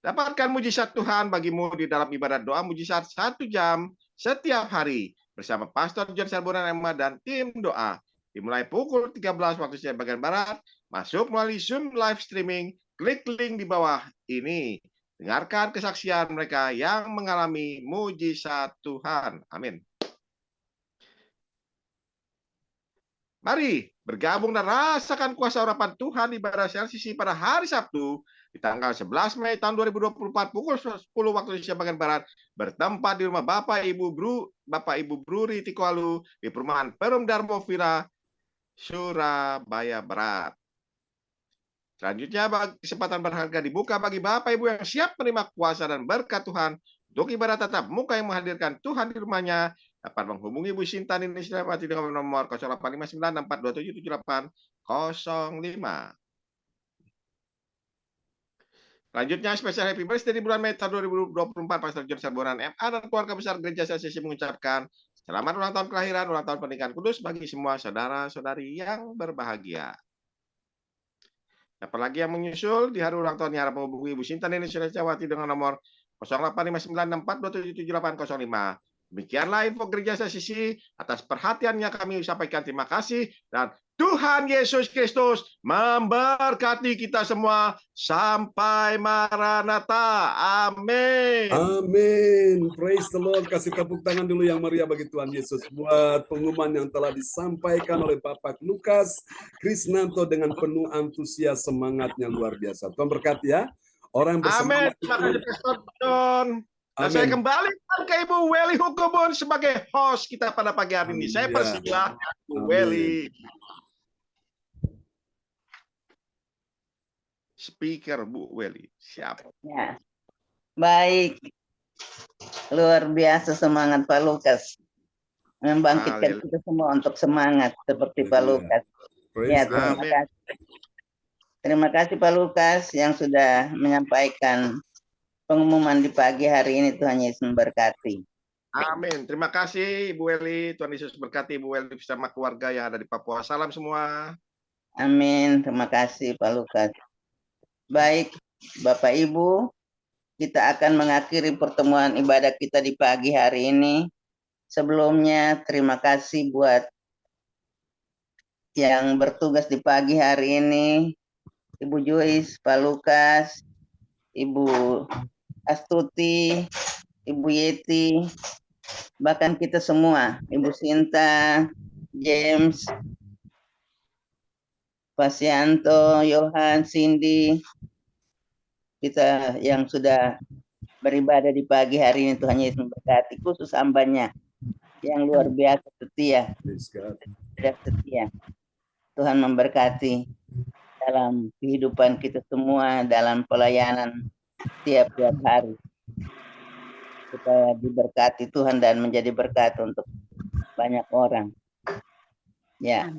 Dapatkan mujizat Tuhan bagimu di dalam ibadat doa mujizat 1 jam setiap hari bersama Pastor John Sarbunan MA dan tim doa. Dimulai pukul 13 waktu Indonesia bagian Barat, masuk melalui Zoom live streaming. Klik link di bawah ini. Dengarkan kesaksian mereka yang mengalami mujizat Tuhan. Amin. Mari bergabung dan rasakan kuasa urapan Tuhan di ibadah CLCC pada hari Sabtu di tanggal 11 Mei tahun 2024 pukul 10 waktu Indonesia bagian Barat bertempat di rumah Bapak Ibu Bruri Tikualu di perumahan Perum Darmo Villa, Surabaya Barat. Selanjutnya, kesempatan berharga dibuka bagi Bapak Ibu yang siap menerima kuasa dan berkat Tuhan untuk ibadah tatap muka yang menghadirkan Tuhan di rumahnya. Dapat menghubungi Bu Sinta Nini Silapati dengan nomor 085964277805. Selanjutnya, spesial Happy Birthday di bulan Mei tahun 2024, Pastor John Sarbunan MA dan keluarga besar Gereja CLCC mengucapkan Selamat ulang tahun kelahiran, ulang tahun pernikahan kudus bagi semua saudara-saudari yang berbahagia. Apalagi yang menyusul di hari ulang tahunnya harap menghubungi Ibu Sinta Neni Suryajawati dengan nomor 085964277805. Demikianlah info gereja sisi. Atas perhatiannya kami sampaikan terima kasih, dan Tuhan Yesus Kristus memberkati kita semua sampai Maranatha. Amin. Amin. Praise the Lord. Kasih tepuk tangan dulu yang meriah bagi Tuhan Yesus buat pengumuman yang telah disampaikan oleh Bapak Lukas Krisnanto dengan penuh antusias, semangatnya luar biasa. Tuhan berkati ya. Orang yang Amin. bersemangat Terima itu. kasih Pastor John. Dan saya kembalikan ke Ibu Welly Hukubun sebagai host kita pada pagi hari ini. Saya persilakan Bu Welly. Speaker Bu Welly. Siap. Ya. Baik. Luar biasa semangat Pak Lukas. Membangkitkan kita semua untuk semangat seperti Pak Lukas. Ya, terima kasih. Terima kasih Pak Lukas yang sudah menyampaikan pengumuman di pagi hari ini. Tuhan Yesus memberkati. Amin. Terima kasih Ibu Welly. Tuhan Yesus berkati Ibu Welly bersama keluarga yang ada di Papua. Salam semua. Amin. Terima kasih Pak Lukas. Baik, Bapak Ibu, kita akan mengakhiri pertemuan ibadah kita di pagi hari ini. Sebelumnya terima kasih buat yang bertugas di pagi hari ini, Ibu Joyce, Pak Lukas, Ibu Astuti, Ibu Yeti, bahkan kita semua, Ibu Sinta, James, Pak Sianto, Yohan, Cindy, kita yang sudah beribadah di pagi hari ini. Tuhan Yesus memberkati, khusus hambanya yang luar biasa setia, tidak setia. Tuhan memberkati dalam kehidupan kita semua, dalam pelayanan tiap-tiap hari. Supaya diberkati Tuhan dan menjadi berkat untuk banyak orang. Ya,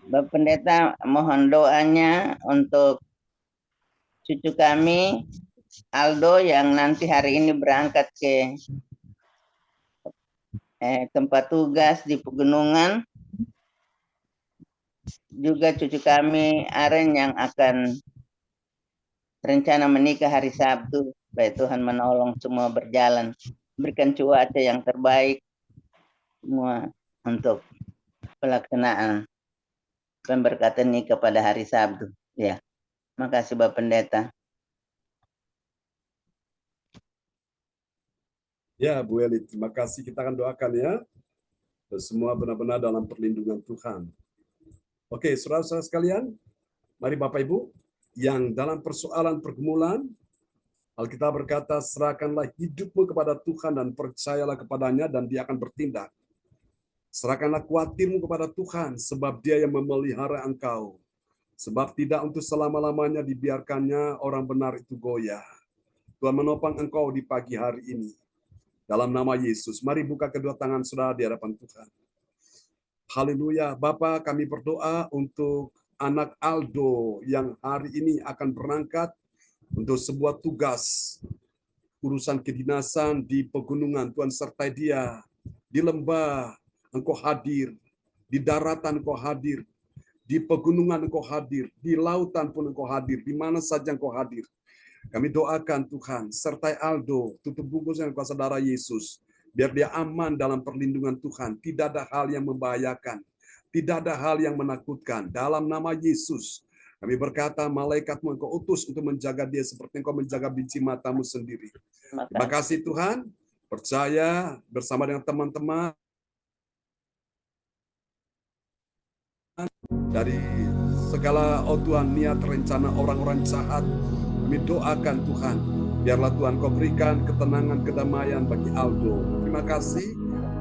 Bapak Pendeta, mohon doanya untuk cucu kami Aldo yang nanti hari ini berangkat ke tempat tugas di pegunungan. Juga cucu kami Aren yang akan rencana menikah hari Sabtu. Baik, Tuhan menolong semua berjalan, berikan cuaca yang terbaik semua untuk pelaksanaan pemberkatan nikah pada hari Sabtu. Ya, makasih Bapak Pendeta. Ya, Bu Eli, terima kasih. Kita akan doakan ya, semua benar-benar dalam perlindungan Tuhan. Oke, saudara-saudara sekalian, mari Bapak Ibu, yang dalam persoalan pergumulan, Alkitab berkata, serahkanlah hidupmu kepada Tuhan dan percayalah kepadanya dan dia akan bertindak. Serahkanlah khawatirmu kepada Tuhan, sebab dia yang memelihara engkau. Sebab tidak untuk selama-lamanya dibiarkannya orang benar itu goyah. Tuhan menopang engkau di pagi hari ini. Dalam nama Yesus, mari buka kedua tangan saudara di hadapan Tuhan. Haleluya. Bapa, kami berdoa untuk anak Aldo yang hari ini akan berangkat untuk sebuah tugas urusan kedinasan di pegunungan. Tuhan sertai dia. Di lembah Engkau hadir, di daratan Engkau hadir, di pegunungan Engkau hadir, di lautan pun Engkau hadir, di mana saja Engkau hadir. Kami doakan Tuhan, sertai Aldo, tutup bungkus dengan kuasa darah Yesus, biar dia aman dalam perlindungan Tuhan. Tidak ada hal yang membahayakan, tidak ada hal yang menakutkan. Dalam nama Yesus, kami berkata, malaikatmu Engkau utus untuk menjaga dia seperti Engkau menjaga biji matamu sendiri. Terima kasih Tuhan, percaya bersama dengan teman-teman dari segala Tuhan niat rencana orang-orang jahat. Kami doakan Tuhan, biarlah Tuhan Kau berikan ketenangan, kedamaian bagi Aldo. Terima kasih,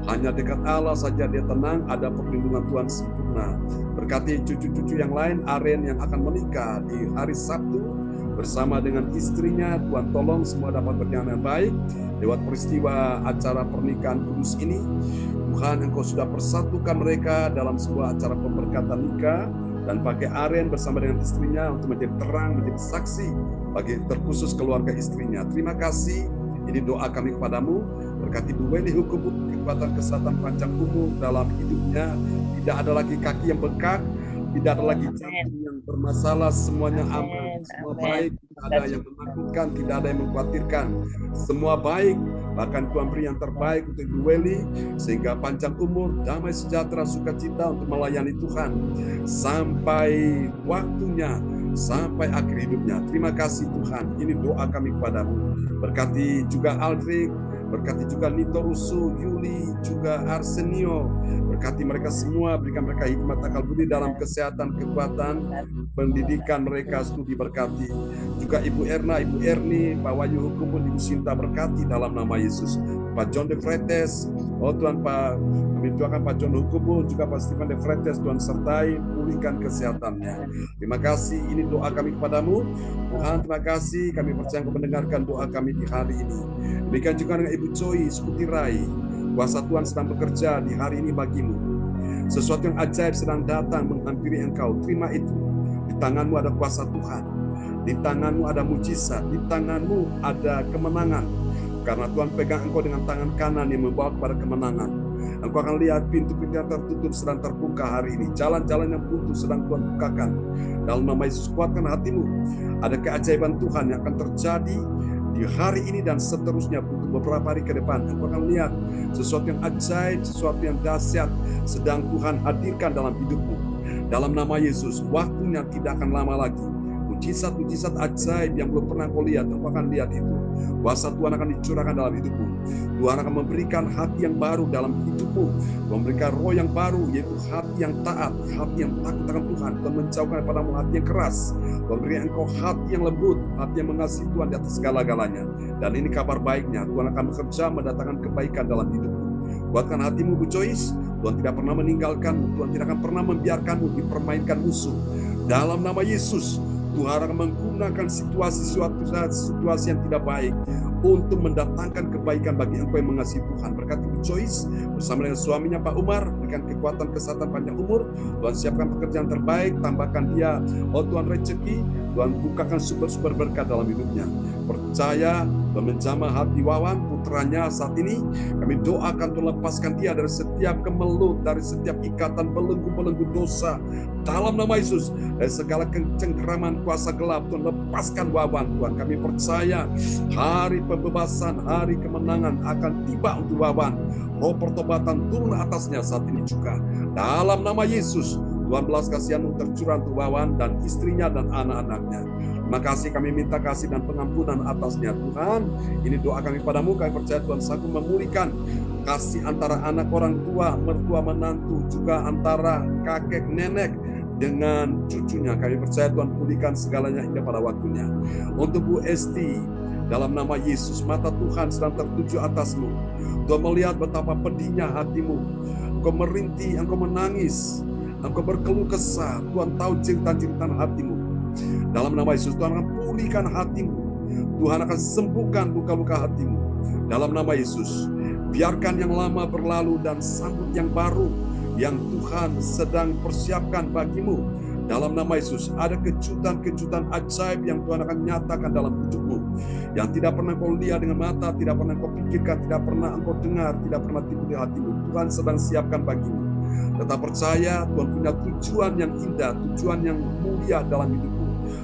hanya dekat Allah saja dia tenang, ada perlindungan Tuhan sempurna. Berkati cucu-cucu yang lain, Aren yang akan menikah di hari Sabtu bersama dengan istrinya. Tuhan tolong semua dapat berjalan dengan baik lewat peristiwa acara pernikahan kudus ini. Tuhan, Engkau sudah persatukan mereka dalam sebuah acara pemberkatan nikah, dan pakai Aren bersama dengan istrinya untuk menjadi terang, menjadi saksi bagi terkhusus keluarga istrinya. Terima kasih, Ini doa kami kepadamu, berkati Bu Weni hukum kekuatan kesehatan panjang umur dalam hidupnya, tidak ada lagi kaki yang bengkak, tidak ada lagi jantung yang bermasalah, semuanya aman, semua baik, tidak ada yang menakutkan, tidak ada yang mengkhawatirkan, semua baik. Bahkan Tuhan beri yang terbaik untuk Ibu Weli, sehingga panjang umur, damai sejahtera, sukacita untuk melayani Tuhan sampai waktunya, sampai akhir hidupnya. Terima kasih Tuhan, ini doa kami kepadamu. Berkati juga Aldrik, berkati juga Nito Rusu, Yuli, juga Arsenio. Berkati mereka semua, berikan mereka hikmat akal budi dalam kesehatan, kekuatan, pendidikan mereka, studi berkati. Juga Ibu Erna, Ibu Erni, Pak Wahyu Hukum, Ibu Sinta berkati dalam nama Yesus. Pak John De Fretes, oh Tuhan Pak, kami doakan Pak John Hukum, juga Pak Stephen De Fretes, Tuhan sertai, pulihkan kesehatannya. Terima kasih, ini doa kami kepadamu. Tuhan, terima kasih, kami percaya Engkau mendengarkan doa kami di hari ini. Demikian juga dengan Ibu Choi Skutirai, kuasa Tuhan sedang bekerja di hari ini bagimu. Sesuatu yang ajaib sedang datang menghampiri engkau, terima itu. Di tanganmu ada kuasa Tuhan, di tanganmu ada mujizat, di tanganmu ada kemenangan. Karena Tuhan pegang engkau dengan tangan kanan yang membawa kepada kemenangan. Engkau akan lihat pintu-pintu yang tertutup sedang terbuka hari ini. Jalan-jalan yang buntu sedang Tuhan bukakan. Dalam nama Yesus, kuatkan hatimu. Ada keajaiban Tuhan yang akan terjadi di hari ini dan seterusnya untuk beberapa hari ke depan. Engkau akan lihat sesuatu yang ajaib, sesuatu yang dahsyat sedang Tuhan hadirkan dalam hidupmu. Dalam nama Yesus, waktunya tidak akan lama lagi. Mujizat-mujizat ajaib yang belum pernah kau lihat, engkau akan lihat itu. Kuasa Tuhan akan dicurahkan dalam hidupmu. Tuhan akan memberikan hati yang baru dalam hidupmu, memberikan roh yang baru, yaitu hati yang taat, hati yang takut akan Tuhan, dan menjauhkan kepadamu hati yang keras, memberikan engkau hati yang lembut, hati yang mengasihi Tuhan di atas segala-galanya. Dan ini kabar baiknya, Tuhan akan bekerja mendatangkan kebaikan dalam hidupmu. Kuatkan hatimu, Bu Joyce. Tuhan tidak pernah meninggalkanmu, Tuhan tidak akan pernah membiarkanmu dipermainkan musuh. Dalam nama Yesus, Tuhan akan menggunakan situasi yang tidak baik untuk mendatangkan kebaikan bagi engkau yang mengasihi Tuhan. Berkati Bu Joyce bersama dengan suaminya Pak Umar, berikan kekuatan kesehatan panjang umur. Tuhan siapkan pekerjaan terbaik, tambahkan dia, oh Tuhan rezeki, Tuhan bukakan sumber-sumber berkat dalam hidupnya. Percaya dan menjamah hati Wawan, putranya saat ini, kami doakan Tuhan lepaskan dia dari setiap kemelut, dari setiap ikatan belenggu-belenggu dosa. Dalam nama Yesus, dari segala kecengkeraman kuasa gelap, Tuhan lepaskan Wawan. Tuhan, kami percaya hari pembebasan, hari kemenangan akan tiba untuk Wawan. Roh pertobatan turun atasnya saat ini juga. Dalam nama Yesus, Tuhan belas kasihan-Mu tercurah untuk Wawan dan istrinya dan anak-anaknya. Terima kasih, kami minta kasih dan pengampunan atasnya Tuhan. Ini doa kami padamu, kami percaya Tuhan sanggup memulihkan kasih antara anak orang tua, mertua menantu, juga antara kakek nenek dengan cucunya. Kami percaya Tuhan pulihkan segalanya hingga pada waktunya. Untuk Bu Esti, dalam nama Yesus, mata Tuhan sedang tertuju atasmu. Tuhan melihat betapa pedihnya hatimu. Engkau merintih, engkau menangis, engkau berkeluh kesah. Tuhan tahu jeritan-jeritan hatimu. Dalam nama Yesus, Tuhan akan pulihkan hatimu. Tuhan akan sembuhkan luka-luka hatimu. Dalam nama Yesus, biarkan yang lama berlalu dan sambut yang baru yang Tuhan sedang persiapkan bagimu. Dalam nama Yesus, ada kejutan-kejutan ajaib yang Tuhan akan nyatakan dalam hidupmu. Yang tidak pernah kau lihat dengan mata, tidak pernah kau pikirkan, tidak pernah engkau dengar, tidak pernah timbul di hatimu. Tuhan sedang siapkan bagimu. Tetap percaya, Tuhan punya tujuan yang indah, tujuan yang mulia dalam hidupmu.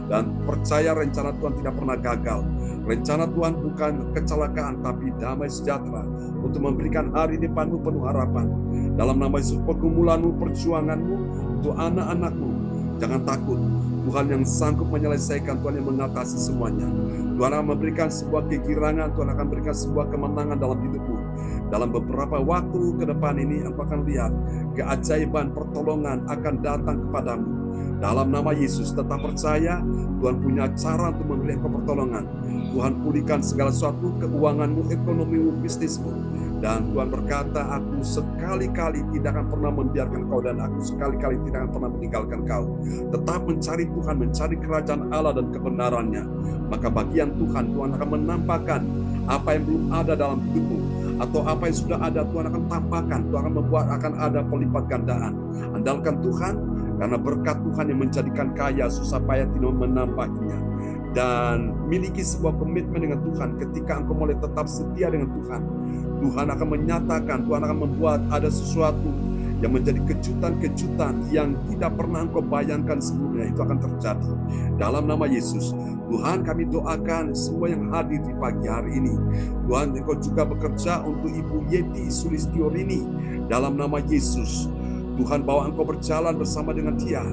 Dan percaya rencana Tuhan tidak pernah gagal. Rencana Tuhan bukan kecelakaan, tapi damai sejahtera untuk memberikan hari depanmu penuh harapan. Dalam nama Yesus, pergumulanmu, perjuanganmu, untuk anak-anakmu, jangan takut. Tuhan yang sanggup menyelesaikan, Tuhan yang mengatasi semuanya. Tuhan akan memberikan sebuah kegirangan, Tuhan akan memberikan sebuah kemenangan dalam hidupmu. Dalam beberapa waktu ke depan ini, engkau akan lihat keajaiban pertolongan akan datang kepadamu. Dalam nama Yesus, tetap percaya Tuhan punya cara untuk memberi engkau pertolongan. Tuhan pulihkan segala sesuatu, keuanganmu, ekonomimu, bisnismu. Dan Tuhan berkata, aku sekali-kali tidak akan pernah membiarkan kau, dan aku sekali-kali tidak akan pernah meninggalkan kau. Tetap mencari Tuhan, mencari kerajaan Allah dan kebenarannya. Maka bagian Tuhan, Tuhan akan menampakkan apa yang belum ada dalam hidupmu. Atau apa yang sudah ada, Tuhan akan tampakkan. Tuhan akan membuat akan ada pelipat gandaan. Andalkan Tuhan, karena berkat Tuhan yang menjadikan kaya, susah payah tidak menambahinya. dan miliki sebuah komitmen dengan Tuhan. Ketika engkau mulai tetap setia dengan Tuhan, Tuhan akan menyatakan, Tuhan akan membuat ada sesuatu yang menjadi kejutan-kejutan yang tidak pernah engkau bayangkan sebelumnya, itu akan terjadi. Dalam nama Yesus, Tuhan, kami doakan semua yang hadir di pagi hari ini. Tuhan, engkau juga bekerja untuk Ibu Yeti Sulistiorini. Dalam nama Yesus, Tuhan, bawa engkau berjalan bersama dengan dia.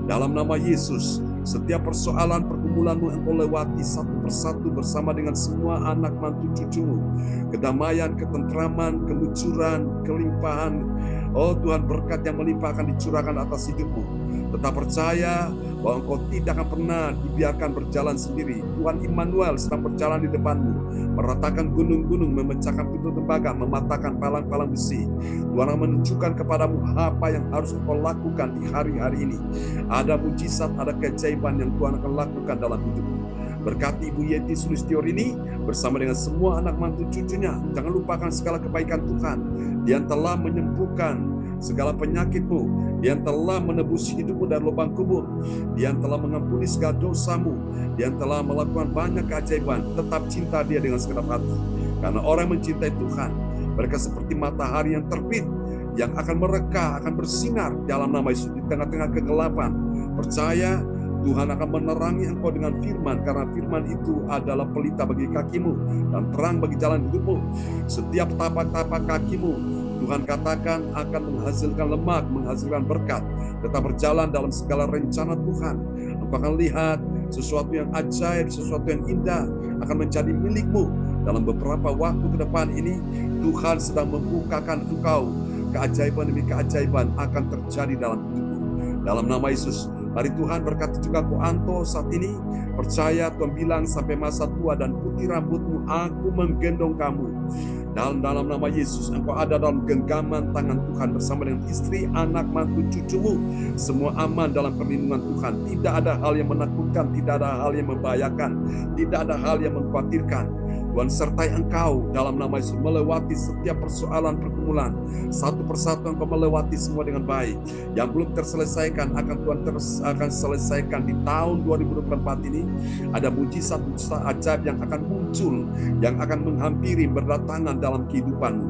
Dalam nama Yesus, setiap persoalan pergumulanmu engkau lewati satu persatu bersama dengan semua anak mantu cucumu. Kedamaian, ketentraman, kelucuran, kelimpahan, oh Tuhan, berkat yang melimpah akan dicurahkan atas hidupmu. Tetap percaya bahwa engkau tidak akan pernah dibiarkan berjalan sendiri. Tuhan Immanuel sedang berjalan di depanmu, meratakan gunung-gunung, memecahkan pintu tembaga, mematahkan palang-palang besi. Tuhan akan menunjukkan kepadamu apa yang harus engkau lakukan di hari-hari ini. Ada mujizat, ada keajaiban yang Tuhan akan lakukan dalam hidupmu. Berkati Ibu Yeti Sulistiorini bersama dengan semua anak mantu cucunya. Jangan lupakan segala kebaikan Tuhan. Dia telah menyembuhkan segala penyakitmu. Dia telah menebus hidupmu dari lubang kubur. Dia telah mengampuni segala dosamu. Dia telah melakukan banyak keajaiban. Tetap cinta dia dengan segenap hati. Karena orang yang mencintai Tuhan, mereka seperti matahari yang terbit, yang akan mereka, akan bersinar dalam nama Yesus di tengah-tengah kegelapan. Percaya Tuhan akan menerangi engkau dengan firman, karena firman itu adalah pelita bagi kakimu dan terang bagi jalan hidupmu. Setiap tapak-tapak kakimu, Tuhan katakan akan menghasilkan lemak, menghasilkan berkat. Tetap berjalan dalam segala rencana Tuhan. Engkau akan lihat sesuatu yang ajaib, sesuatu yang indah akan menjadi milikmu. Dalam beberapa waktu ke depan ini, Tuhan sedang membukakan engkau. Keajaiban demi keajaiban akan terjadi dalam hidupmu. Dalam nama Yesus, mari Tuhan berkati juga Ko Anto saat ini. Percaya Tuhan bilang sampai masa tua dan putih rambutmu, aku menggendong kamu. Dalam nama Yesus, engkau ada dalam genggaman tangan Tuhan bersama dengan istri, anak, mantu, cucumu. Semua aman dalam perlindungan Tuhan. Tidak ada hal yang menakutkan, tidak ada hal yang membahayakan, tidak ada hal yang mengkhawatirkan. Tuhan sertai engkau dalam nama Yesus, melewati setiap persoalan pergumulan. Satu persatu engkau melewati semua dengan baik. Yang belum terselesaikan akan Tuhan akan selesaikan di tahun 2024 ini. Ada mujizat-mujizat ajaib yang akan muncul, yang akan menghampiri, berdatangan dalam kehidupanmu.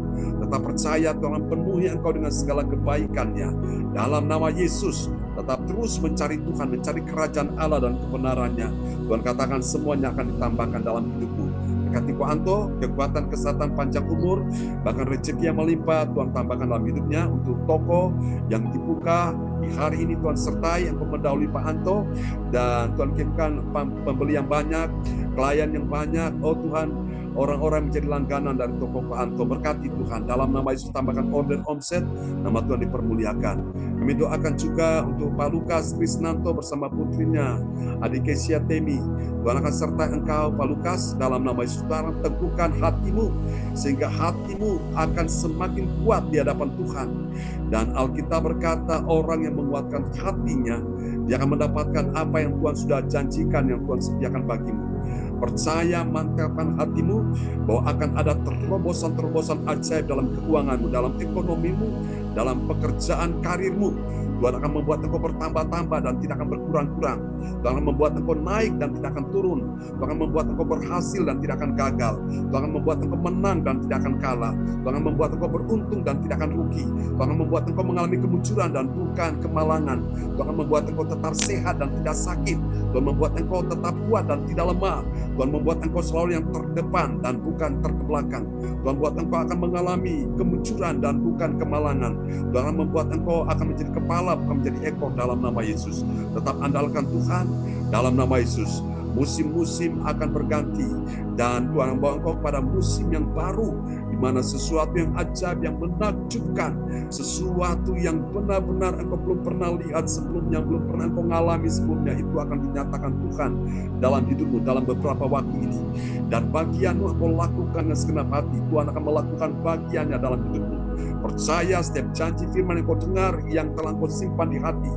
Tetap percaya Tuhan penuhi engkau dengan segala kebaikannya. Dalam nama Yesus, tetap terus mencari Tuhan, mencari kerajaan Allah dan kebenarannya. Tuhan katakan semuanya akan ditambahkan dalam hidupmu. Berkati Ko Anto, kekuatan, kesehatan, panjang umur, bahkan rezeki yang melimpah Tuhan tambahkan dalam hidupnya. Untuk toko yang dibuka di hari ini Tuhan sertai engkau mendahului Pak Anto, dan Tuhan kirimkan pembeli yang banyak, klien yang banyak. Oh Tuhan, orang-orang menjadi langganan dari toko Ko Anto. Berkati Tuhan, dalam nama Yesus tambahkan order omset, nama Tuhan dipermuliakan. Kami doakan juga untuk Pak Lukas Krisnanto bersama putrinya, adik Kesia Temi. Tuhan akan sertai engkau Pak Lukas, dalam nama Yesus. Tuhan teguhkan hatimu, sehingga hatimu akan semakin kuat di hadapan Tuhan. Dan Alkitab berkata orang yang menguatkan hatinya, dia akan mendapatkan apa yang Tuhan sudah janjikan, yang Tuhan sediakan bagimu. Percaya, mantapkan hatimu bahwa akan ada terobosan-terobosan ajaib dalam keuanganmu, dalam ekonomimu, dalam pekerjaan karirmu. Tuhan akan membuat engkau bertambah-tambah dan tidak akan berkurang-kurang. Tuhan akan membuat engkau naik dan tidak akan turun. Tuhan akan membuat engkau berhasil dan tidak akan gagal. Tuhan akan membuat engkau menang dan tidak akan kalah. Tuhan akan membuat engkau beruntung dan tidak akan rugi. Tuhan akan membuat engkau mengalami kemunculan dan bukan kemalangan. Tuhan akan membuat engkau tetap sehat dan tidak sakit. Tuhan membuat engkau tetap kuat dan tidak lemah. Tuhan membuat engkau selalu yang terdepan dan bukan terbelakang. Tuhan membuat engkau akan mengalami kemunculan dan bukan kemalangan. Tuhan akan membuat engkau akan menjadi kepala, bukan menjadi ekor, dalam nama Yesus. Tetap andalkan Tuhan dalam nama Yesus. Musim-musim akan berganti dan Tuhan membawa engkau kepada musim yang baru, di mana sesuatu yang ajaib, yang menakjubkan, sesuatu yang benar-benar engkau belum pernah lihat sebelumnya, belum pernah engkau ngalami sebelumnya, itu akan dinyatakan Tuhan dalam hidupmu dalam beberapa waktu ini. Dan bagianmu engkau lakukan dengan segenap hati, Tuhan akan melakukan bagiannya dalam hidupmu. Percaya setiap janji firman yang kau dengar, yang telah kau simpan di hati,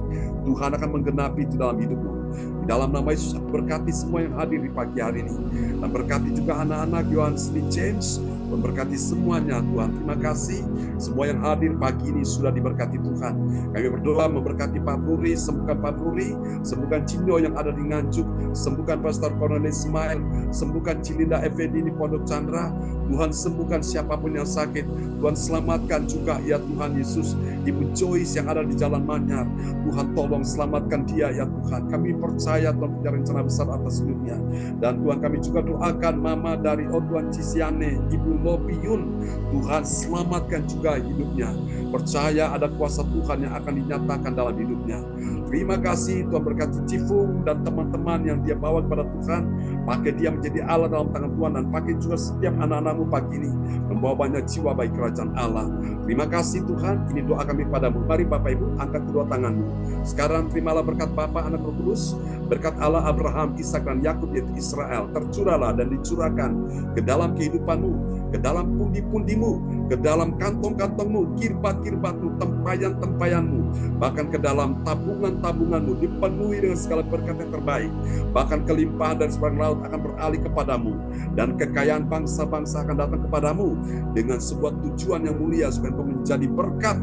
Tuhan akan menggenapi itu dalam hidupmu. Di dalam nama Yesus, aku berkati semua yang hadir di pagi hari ini. Dan berkati juga anak-anak Yohanes Lee James. Tuhan berkati semuanya Tuhan. Terima kasih semua yang hadir pagi ini sudah diberkati Tuhan. Kami berdoa memberkati Pak Ruri, sembuhkan Pak Ruri, sembuhkan Cino yang ada di Nganjuk, sembuhkan Pastor Cornelis Ismail, sembuhkan Cilinda Effendi di Pondok Chandra. Tuhan sembuhkan siapapun yang sakit. Tuhan selamatkan juga ya Tuhan Yesus Ibu Joyce yang ada di Jalan Manyar. Tuhan tolong selamatkan dia ya Tuhan. Kami percaya Tuhan punya rencana besar atas hidupnya. Dan Tuhan kami juga doakan Mama dari Tuhan Cisiane, Ibu Lopiun. Tuhan selamatkan juga hidupnya. Percaya ada kuasa Tuhan yang akan dinyatakan dalam hidupnya. Terima kasih Tuhan berkati Cifung dan teman-teman yang dia bawa kepada Tuhan. Pakai dia menjadi Allah dalam tangan Tuhan, dan pakai juga setiap anak-anakmu pagi ini membawa banyak jiwa bagi kerajaan Allah. Terima kasih Tuhan, ini doa kami padamu. Mari Bapak Ibu angkat kedua tanganmu. Sekarang terimalah berkat Bapa, Anak, Roh Kudus, berkat Allah Abraham, Ishak dan Yakub yaitu Israel, tercurahlah dan dicurahkan ke dalam kehidupanmu, ke dalam pundi-pundimu, ke dalam kantong-kantongmu, kirbat-kirbatmu, tempayan-tempayanmu, bahkan ke dalam tabungan-tabunganmu, dipenuhi dengan segala berkat yang terbaik. Bahkan kelimpahan dari seberang laut akan beralih kepadamu, dan kekayaan bangsa-bangsa akan datang kepadamu dengan sebuah tujuan yang mulia supaya engkau menjadi berkat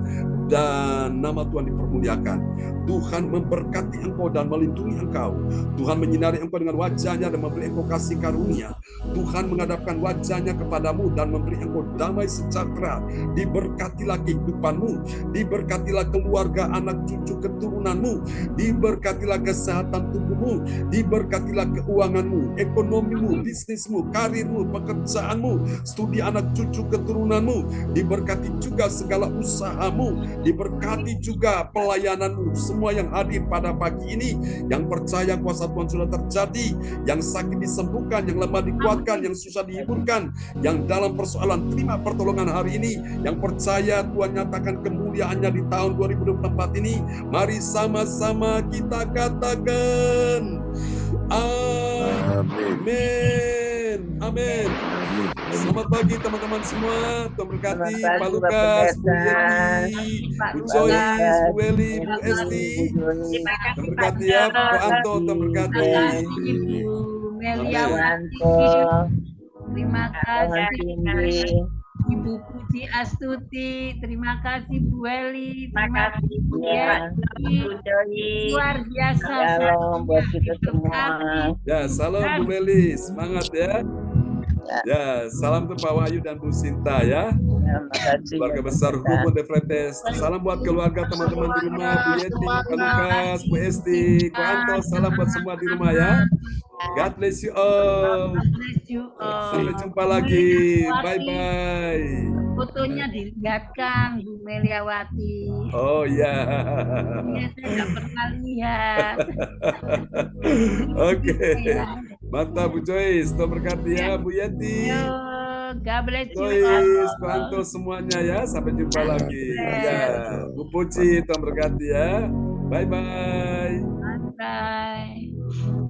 dan nama Tuhan dipermuliakan. Tuhan memberkati engkau dan melindungi engkau. Tuhan menyinari engkau dengan wajahnya dan memberi engkau kasih karunia. Tuhan menghadapkan wajahnya kepadamu dan memberi engkau damai sejahtera. Diberkatilah kehidupanmu, diberkatilah keluarga, anak cucu keturunanmu, diberkatilah kesehatan tubuhmu, diberkatilah keuanganmu, ekonomimu, bisnismu, karirmu, pekerjaanmu, studi anak cucu keturunanmu, diberkati juga segala usahamu, diberkati juga pelayananmu. Semua yang hadir pada pagi ini, yang percaya kuasa Tuhan sudah terjadi, yang sakit disembuhkan, yang lemah dikuatkan, yang susah dihiburkan, yang dalam persoalan terima pertolongan hari ini, yang percaya Tuhan nyatakan kemuliaannya di tahun 2024 ini. Mari sama-sama kita katakan amin. Amin. Selamat pagi teman-teman semua. Tuhan berkati Pak Lukas, Bu Yeti, Bu Joyce, Bu Weli, Bu Esti. Tuhan berkati ya, Bu Anto. Tuhan berkati. Ibu Meliawati. Terima kasih Ibu Puji Astuti. Terima kasih Bu Weli. Terima kasih Bu Yeti. Luar biasa. Shalom buat kita semua. Ya, salam Bu Weli. Semangat ya. Ya, salam untuk Pak Wahyu dan Bu Sinta ya. Keluarga besar Hubungan de Fretes. Salam buat keluarga teman-teman di rumah, Bu Yeti, Pak Lukas, Bu Esti, Ko Anto. Salam buat semua di rumah ya. God bless you all. Sampai jumpa lagi. Bye-bye. Fotonya dilihatkan Bu Meliawati. Oh ya. Ya, saya nggak pernah lihat. Oke. Mantap Bu Joyce. Tuhan berkati ya Bu Yeti. God bless you. Joyce, Bu Anto semuanya ya. Sampai jumpa lagi. Ya, Bu Puji, Tuhan berkati ya. Bye-bye. Bye.